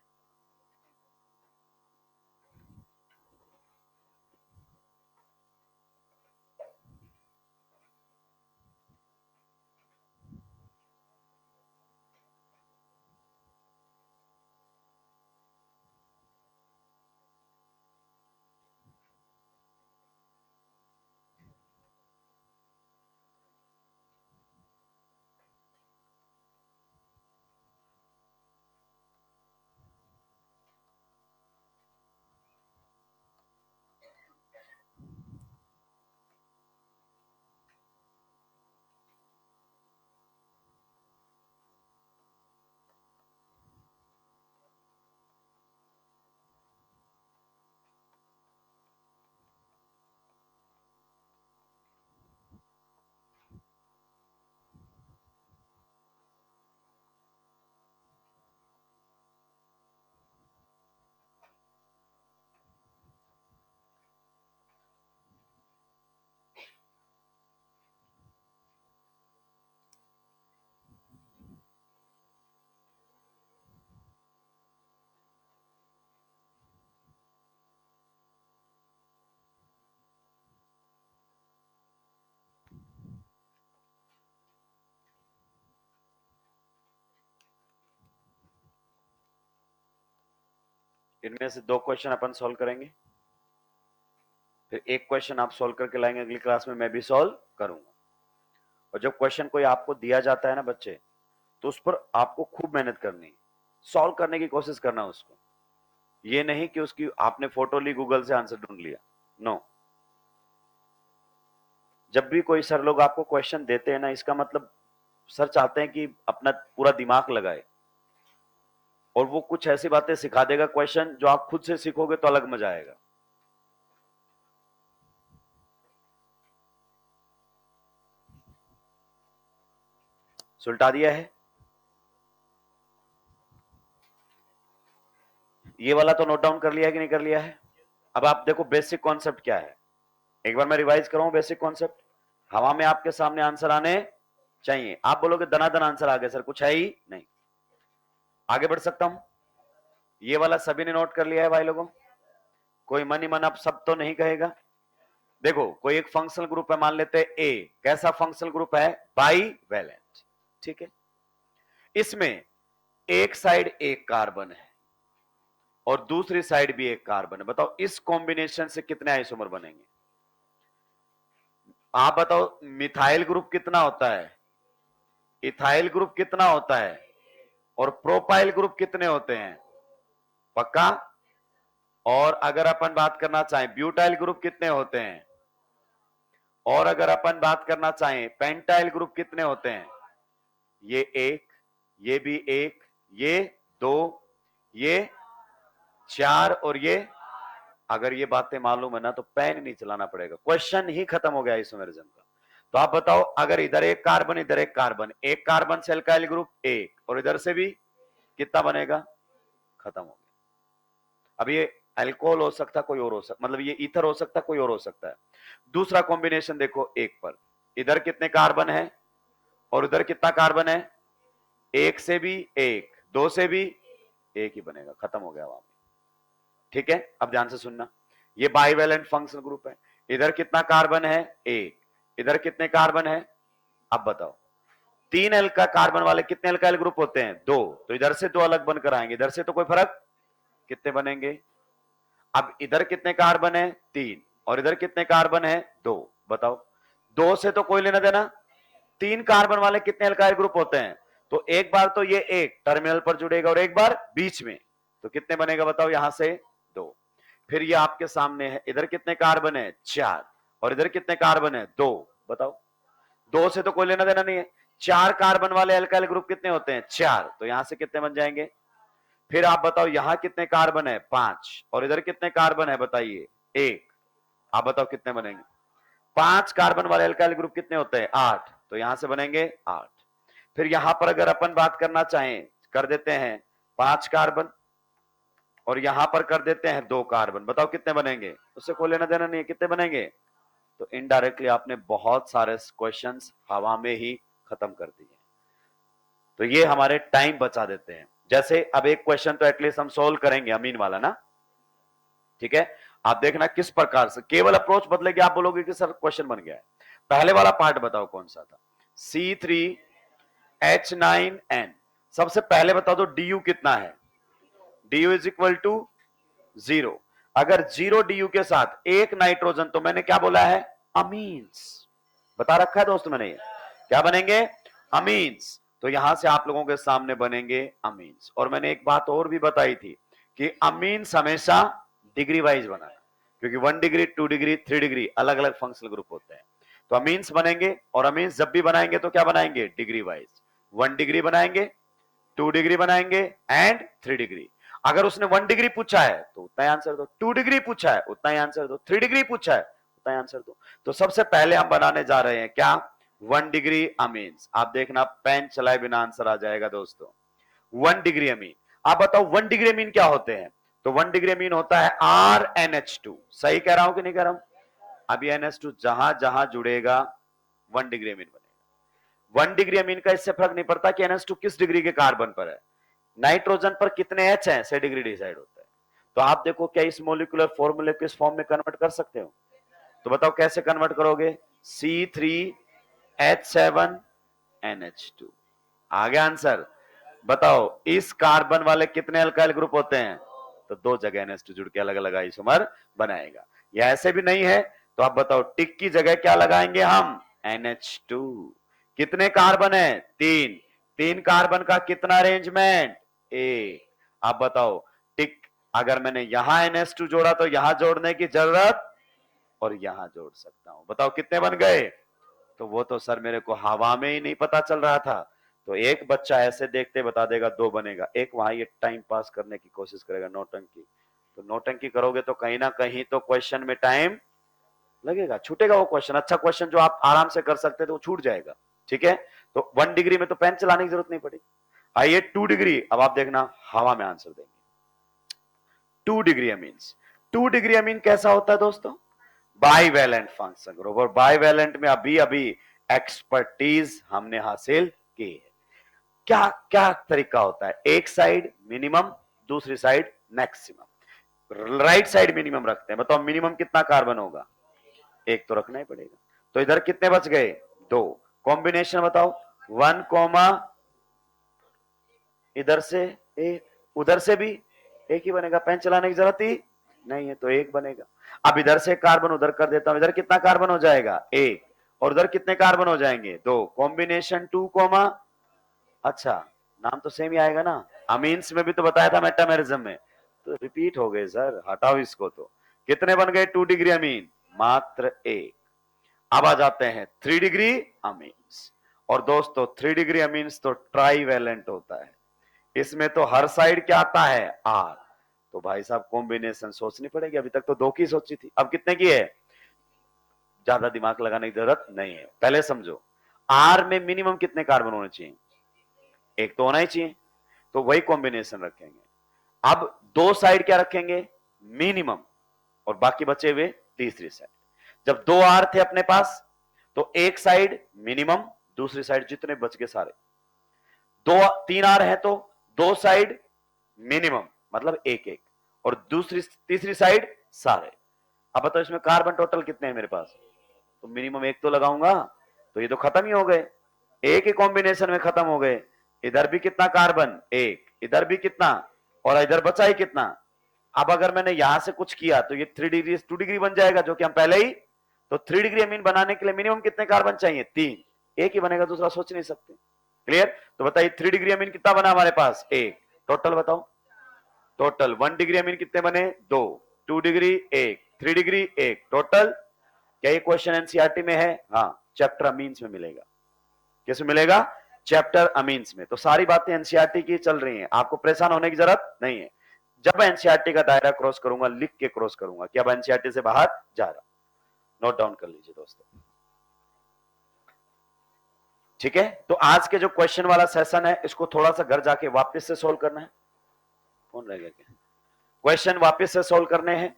इनमें से 2 क्वेश्चन अपन सॉल्व करेंगे, फिर एक क्वेश्चन आप सॉल्व करके लाएंगे, अगली क्लास में मैं भी सॉल्व करूंगा। और जब क्वेश्चन कोई आपको दिया जाता है ना बच्चे, तो उस पर आपको खूब मेहनत करनी, सॉल्व करने की कोशिश करना उसको। ये नहीं कि उसकी आपने फोटो ली, गूगल से आंसर ढूंढ लिया, नो। जब भी कोई सर लोग आपको क्वेश्चन देते हैं ना, इसका मतलब सर चाहते हैं कि अपना पूरा दिमाग लगाए, और वो कुछ ऐसी बातें सिखा देगा क्वेश्चन जो आप खुद से सीखोगे तो अलग मजा आएगा। सुलटा दिया है। ये वाला तो नोट डाउन कर लिया है कि नहीं कर लिया है? अब आप देखो बेसिक कॉन्सेप्ट क्या है, एक बार मैं रिवाइज कराऊं बेसिक कॉन्सेप्ट। हवा में आपके सामने आंसर आने चाहिए, आप बोलोगे दनादन आंसर आ गया सर, कुछ है ही नहीं। आगे बढ़ सकता हूं? ये वाला सभी ने नोट कर लिया है भाई लोगों? कोई मन ही मन अब सब तो नहीं कहेगा। देखो कोई एक फंक्शनल ग्रुप है, मान लेते हैं ए, कैसा फंक्शनल ग्रुप है? बाईवैलेंट, ठीक है। इसमें एक साइड एक कार्बन है और दूसरी साइड भी एक कार्बन है, बताओ इस कॉम्बिनेशन से कितने आइसोमर बनेंगे? आप बताओ, मिथाइल ग्रुप कितना होता है, इथाइल ग्रुप कितना होता है, और प्रोपाइल ग्रुप कितने होते हैं? पक्का? और अगर अपन बात करना चाहें ब्यूटाइल ग्रुप कितने होते हैं, और अगर अपन बात करना चाहें पेंटाइल ग्रुप कितने होते हैं? ये एक, ये भी एक, ये दो, ये चार, और ये। अगर ये बातें मालूम है ना तो पेन नहीं चलाना पड़ेगा, क्वेश्चन ही खत्म हो गया आइसोमेरिज्म का। तो आप बताओ, अगर इधर एक कार्बन इधर एक कार्बन, एक कार्बन से अल्काइल ग्रुप एक, और इधर से भी, कितना बनेगा? खत्म हो गया। अब ये अल्कोहल हो सकता, कोई और हो सकता, मतलब ये ईथर हो सकता, कोई और हो सकता है। दूसरा कॉम्बिनेशन देखो, एक पर इधर कितने कार्बन है और उधर कितना कार्बन है, एक से भी एक, दो से भी एक ही बनेगा, खत्म हो गया वहां पे। ठीक है, अब ध्यान से सुनना, ये बाइवेलेंट फंक्शनल ग्रुप है। इधर कितना कार्बन है, एक, इधर कितने कार्बन है, अब बताओ, तीन एल का कार्बन वाले कितने एल्काइल ग्रुप होते हैं, दो, तो इधर से दो अलग बनकर आएंगे, इधर से तो कोई फर्क, कितने बनेंगे। अब इधर कितने कार्बन है, तीन, और इधर कितने कार्बन है, दो, बताओ, दो से तो कोई लेना देना, तीन कार्बन वाले कितने एल्काइल ग्रुप होते हैं, तो एक बार तो ये एक टर्मिनल पर जुड़ेगा और एक बार बीच में, तो कितने बनेगा बताओ, यहां से दो। फिर ये आपके सामने है, इधर कितने कार्बन है, चार, और इधर कितने कार्बन है, दो, बताओ, दो से तो कोई लेना देना नहीं है, चार कार्बन वाले एल्काइल ग्रुप कितने होते हैं, चार, तो यहां से कितने बन जाएंगे। फिर आप बताओ यहां कितने कार्बन है, पांच, और इधर कितने कार्बन है बताइए, एक, आप बताओ कितने बनेंगे। पांच कार्बन वाले एल्काइल ग्रुप कितने होते हैं, आठ, तो यहां से बनेंगे आठ। फिर यहां पर अगर अपन बात करना चाहें, कर देते हैं पांच कार्बन, और यहां पर कर देते हैं दो कार्बन, बताओ कितने बनेंगे, उससे कोई लेना देना नहीं है, कितने बनेंगे। तो इनडायरेक्टली आपने बहुत सारे क्वेश्चंस हवा में ही खत्म कर दिए, तो ये हमारे टाइम बचा देते हैं। जैसे अब एक क्वेश्चन तो एटलीस्ट हम सोल्व करेंगे अमीन वाला ना, ठीक है, आप देखना किस प्रकार से, केवल अप्रोच बदलेगी, आप बोलोगे कि सर क्वेश्चन बन गया है। पहले वाला पार्ट बताओ कौन सा था, C3H9N, सबसे पहले बताओ तो DU कितना है, DU is equal to zero. अगर जीरो DU के साथ एक नाइट्रोजन, तो मैंने क्या बोला है, अमीन्स, बता रखा है दोस्तों मैंने, क्या बनेंगे, अमीन्स। तो यहां से आप लोगों के सामने बनेंगे अमीन्स। और मैंने एक बात और भी बताई थी कि अमीन्स हमेशा डिग्री वाइज बनाना, क्योंकि 1 डिग्री 2 डिग्री 3 डिग्री अलग अलग फंक्शनल ग्रुप होते हैं। तो अमीन्स बनेंगे, और अमीन्स जब भी बनाएंगे तो क्या बनाएंगे, डिग्री वाइज, 1 डिग्री बनाएंगे, 2 डिग्री बनाएंगे एंड 3 डिग्री। अगर उसने 1 डिग्री पूछा है तो उतना ही आंसर दो, 2 डिग्री पूछा है उतना ही आंसर दो, 3 डिग्री पूछा है उतना ही आंसर दो। तो सबसे पहले हम बनाने जा रहे हैं क्या, 1 डिग्री अमीन्स। आप देखना पेन चलाए बिना आंसर आ जाएगा दोस्तों, 1 डिग्री अमीन। आप बताओ 1 डिग्री अमीन क्या होते हैं, तो 1 डिग्री अमीन होता है RNH2, सही कह रहा हूं कि नहीं कह रहा हूं। अभी NH2 जहां जहां जुड़ेगा 1 डिग्री अमीन बनेगा। 1 डिग्री अमीन का इससे फर्क नहीं पड़ता कि NH2 किस डिग्री के कार्बन पर है, नाइट्रोजन पर कितने H हैं से डिग्री डिसाइड होता है। तो आप देखो क्या इस मोलिकुलर फॉर्मूले को इस फॉर्म में कन्वर्ट कर सकते हो, तो बताओ कैसे कन्वर्ट करोगे, C3H7NH2, आ गया आंसर। बताओ इस कार्बन वाले कितने अल्काइल ग्रुप होते हैं, तो दो जगह NH2 जुड़ के अलग अलग आइसोमर बनाएगा। या ऐसे भी नहीं है तो आप बताओ टिक की जगह क्या लगाएंगे हम, NH2। कितने कार्बन है, तीन, तीन कार्बन का कितना अरेंजमेंट, एक। आप बताओ टिक, अगर मैंने यहां NH2 जोड़ा तो यहां जोड़ने की जरूरत, और यहां जोड़ सकता हूं, बताओ कितने बन गए। तो वो तो सर मेरे को हवा में ही नहीं पता चल रहा था। तो एक बच्चा ऐसे देखते बता देगा दो बनेगा, एक वहां ये टाइम पास करने की कोशिश करेगा, नौटंकी। तो नौटंकी करोगे तो कहीं ना कहीं तो क्वेश्चन में टाइम लगेगा, छूटेगा वो क्वेश्चन। अच्छा क्वेश्चन जो आप आराम से कर सकते थे वो छूट जाएगा, ठीक है। तो 1 डिग्री में तो पेन चलाने की जरूरत नहीं पड़ी। आइए 2 डिग्री, अब आप देखना हवा में आंसर देंगे। 2 डिग्री अमीन्स, 2 डिग्री अमीन कैसा होता है दोस्तों, बाइवेलेंट फंक्शन ग्रुप। और बाइवेलेंट में अभी अभी एक्सपर्टीज हमने हासिल की है। क्या क्या तरीका होता है, एक साइड मिनिमम, दूसरी side maximum. Right side minimum रखते हैं, बताओ मिनिमम कितना कार्बन होगा, एक तो रखना ही पड़ेगा। तो इधर कितने बच गए, दो, कॉम्बिनेशन बताओ, 1, इधर से एक, उधर से भी एक ही बनेगा, पेन चलाने की जरूरत ही नहीं है, तो एक बनेगा। अब इधर से कार्बन उधर कर देता हूं, इधर कितना कार्बन हो जाएगा, एक, और उधर कितने कार्बन हो जाएंगे, दो, कॉम्बिनेशन 2, अच्छा नाम तो सेम ही आएगा ना, अमीन्स में भी तो बताया था मेटामेरिज्म में, तो रिपीट हो गए सर, हटाओ इसको। तो कितने बन गए 2 डिग्री अमीन, मात्र एक। अब आ जाते हैं 3 डिग्री अमीन्स। और दोस्तों 3 डिग्री अमीन्स तो ट्राईवेलेंट होता है, इसमें तो हर साइड क्या आता है, आर। तो भाई साहब कॉम्बिनेशन सोचनी पड़ेगी, अभी तक तो दो की सोची थी, अब कितने की है, ज्यादा दिमाग लगाने की जरूरत नहीं है। पहले समझो आर में मिनिमम कितने कार्बन होने चाहिए, एक तो होना ही चाहिए, तो वही कॉम्बिनेशन रखेंगे। अब दो साइड क्या रखेंगे, मिनिमम, और बाकी बचे हुए तीसरी साइड। जब 2 आर थे अपने पास तो एक साइड मिनिमम, दूसरी साइड जितने बच गए सारे। 3 आर है तो 2 साइड मिनिमम मतलब एक एक, और तीसरी साइड सारे। अब बताओ इसमें कार्बन टोटल कितने हैं मेरे पास? तो मिनिमम एक तो लगाऊंगा, तो ये तो खत्म ही हो गए, एक ही कॉम्बिनेशन में खत्म हो गए। इधर भी कितना कार्बन? एक, इधर भी कितना, और इधर बचा ही कितना। अब अगर मैंने यहां से कुछ किया तो ये 3 डिग्री 2 डिग्री बन जाएगा, जो कि हम पहले ही। तो 3 डिग्री अमीन बनाने के लिए मिनिमम कितने कार्बन चाहिए? 3। एक ही बनेगा, दूसरा सोच नहीं सकते। क्लियर? तो बताइए 3 डिग्री अमीन कितना बना हमारे पास? एक। टोटल बताओ, टोटल 1 डिग्री अमीन कितने बने? 2। 2 डिग्री 1, 3 डिग्री 1, टोटल। क्या ये क्वेश्चन एनसीईआरटी में है? हाँ, चैप्टर अमीन्स में मिलेगा। किसमें मिलेगा? चैप्टर अमीन्स में। तो सारी बातें एनसीईआरटी की चल रही हैं, आपको परेशान होने की जरूरत नहीं है। जब एनसीईआरटी का दायरा क्रॉस करूंगा, लिख के क्रॉस करूंगा कि अब एनसीईआरटी से बाहर जा रहा। नोट डाउन कर लीजिए दोस्तों, ठीक है? तो आज के जो क्वेश्चन वाला सेशन है, इसको थोड़ा सा घर जाके वापस से सोल्व करना है। कौन रह गया क्या? क्वेश्चन वापस से सोल्व करने हैं,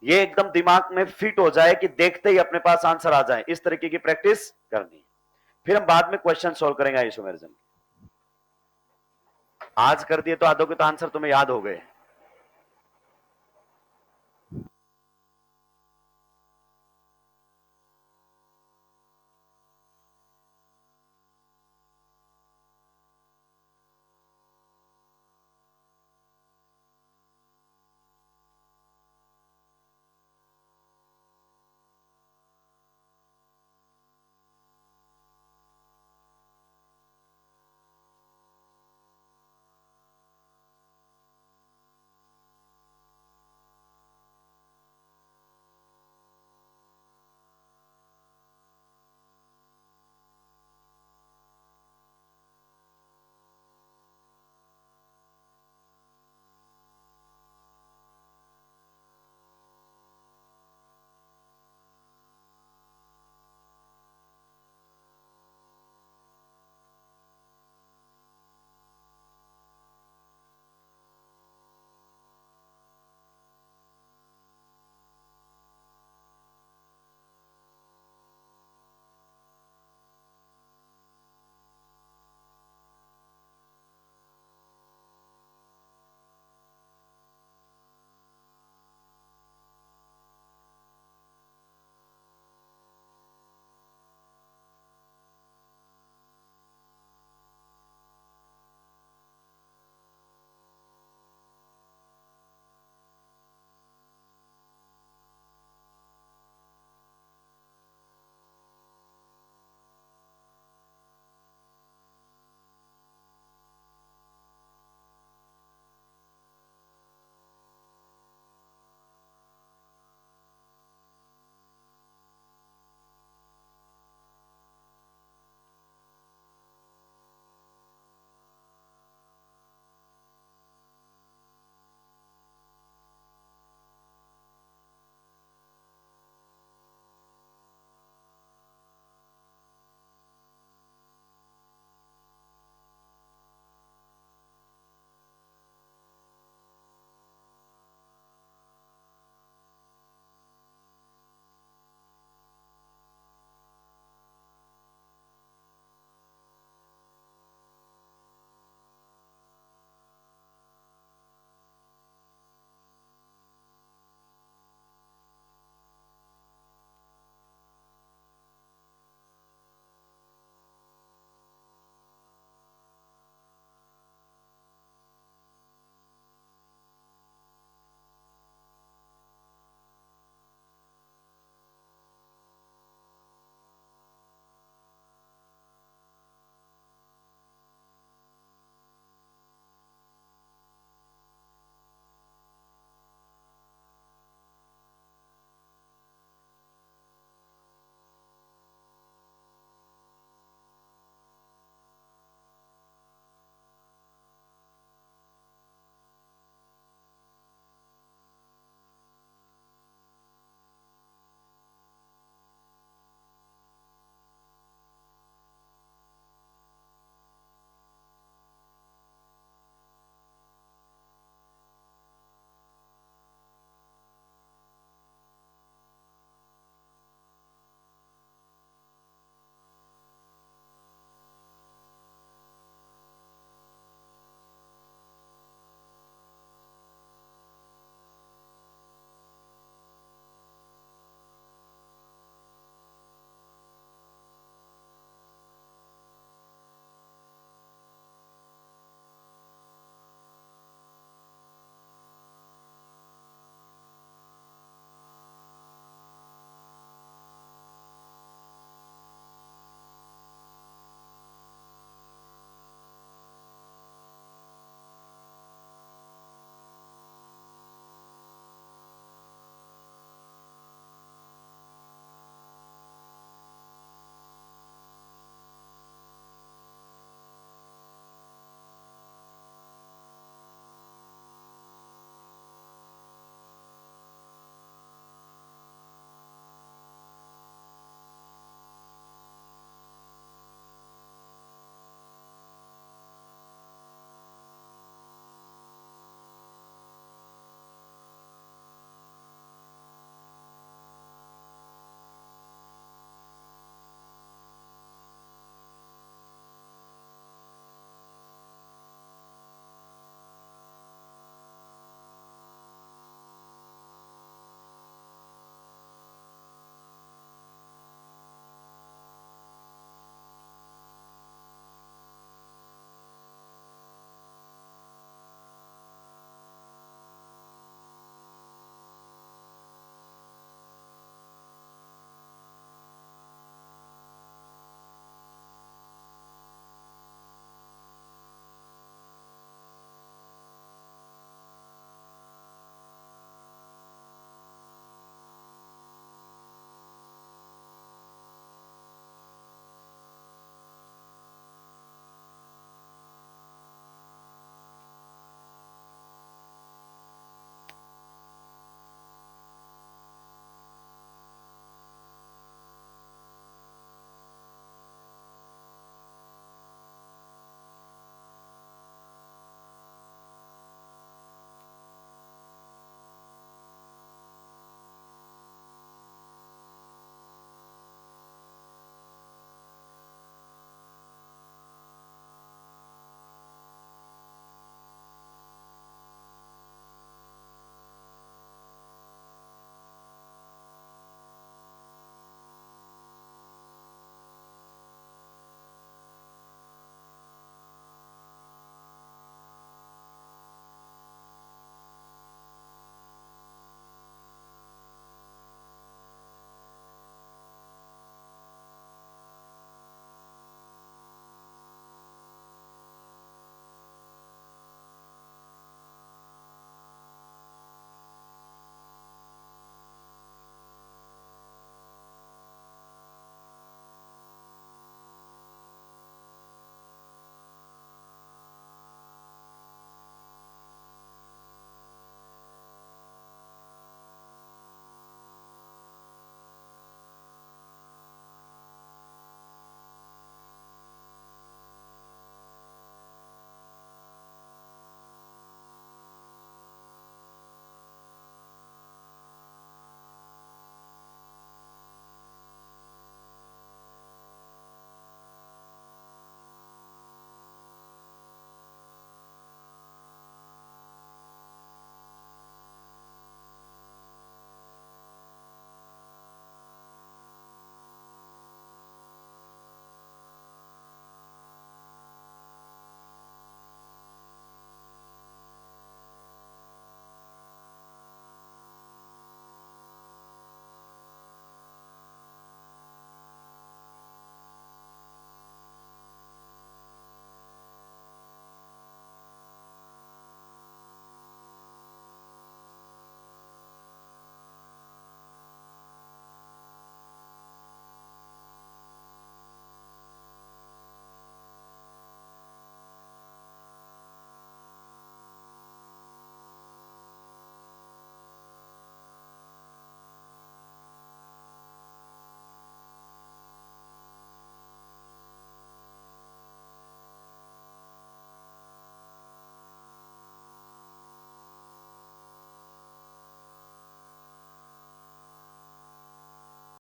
ये एकदम दिमाग में फिट हो जाए कि देखते ही अपने पास आंसर आ जाए, इस तरीके की प्रैक्टिस करनी है। फिर हम बाद में क्वेश्चन सोल्व करेंगे आइसोमेरिज्म। आज कर दिए तो आधों के तो आंसर तुम्हें याद हो गए।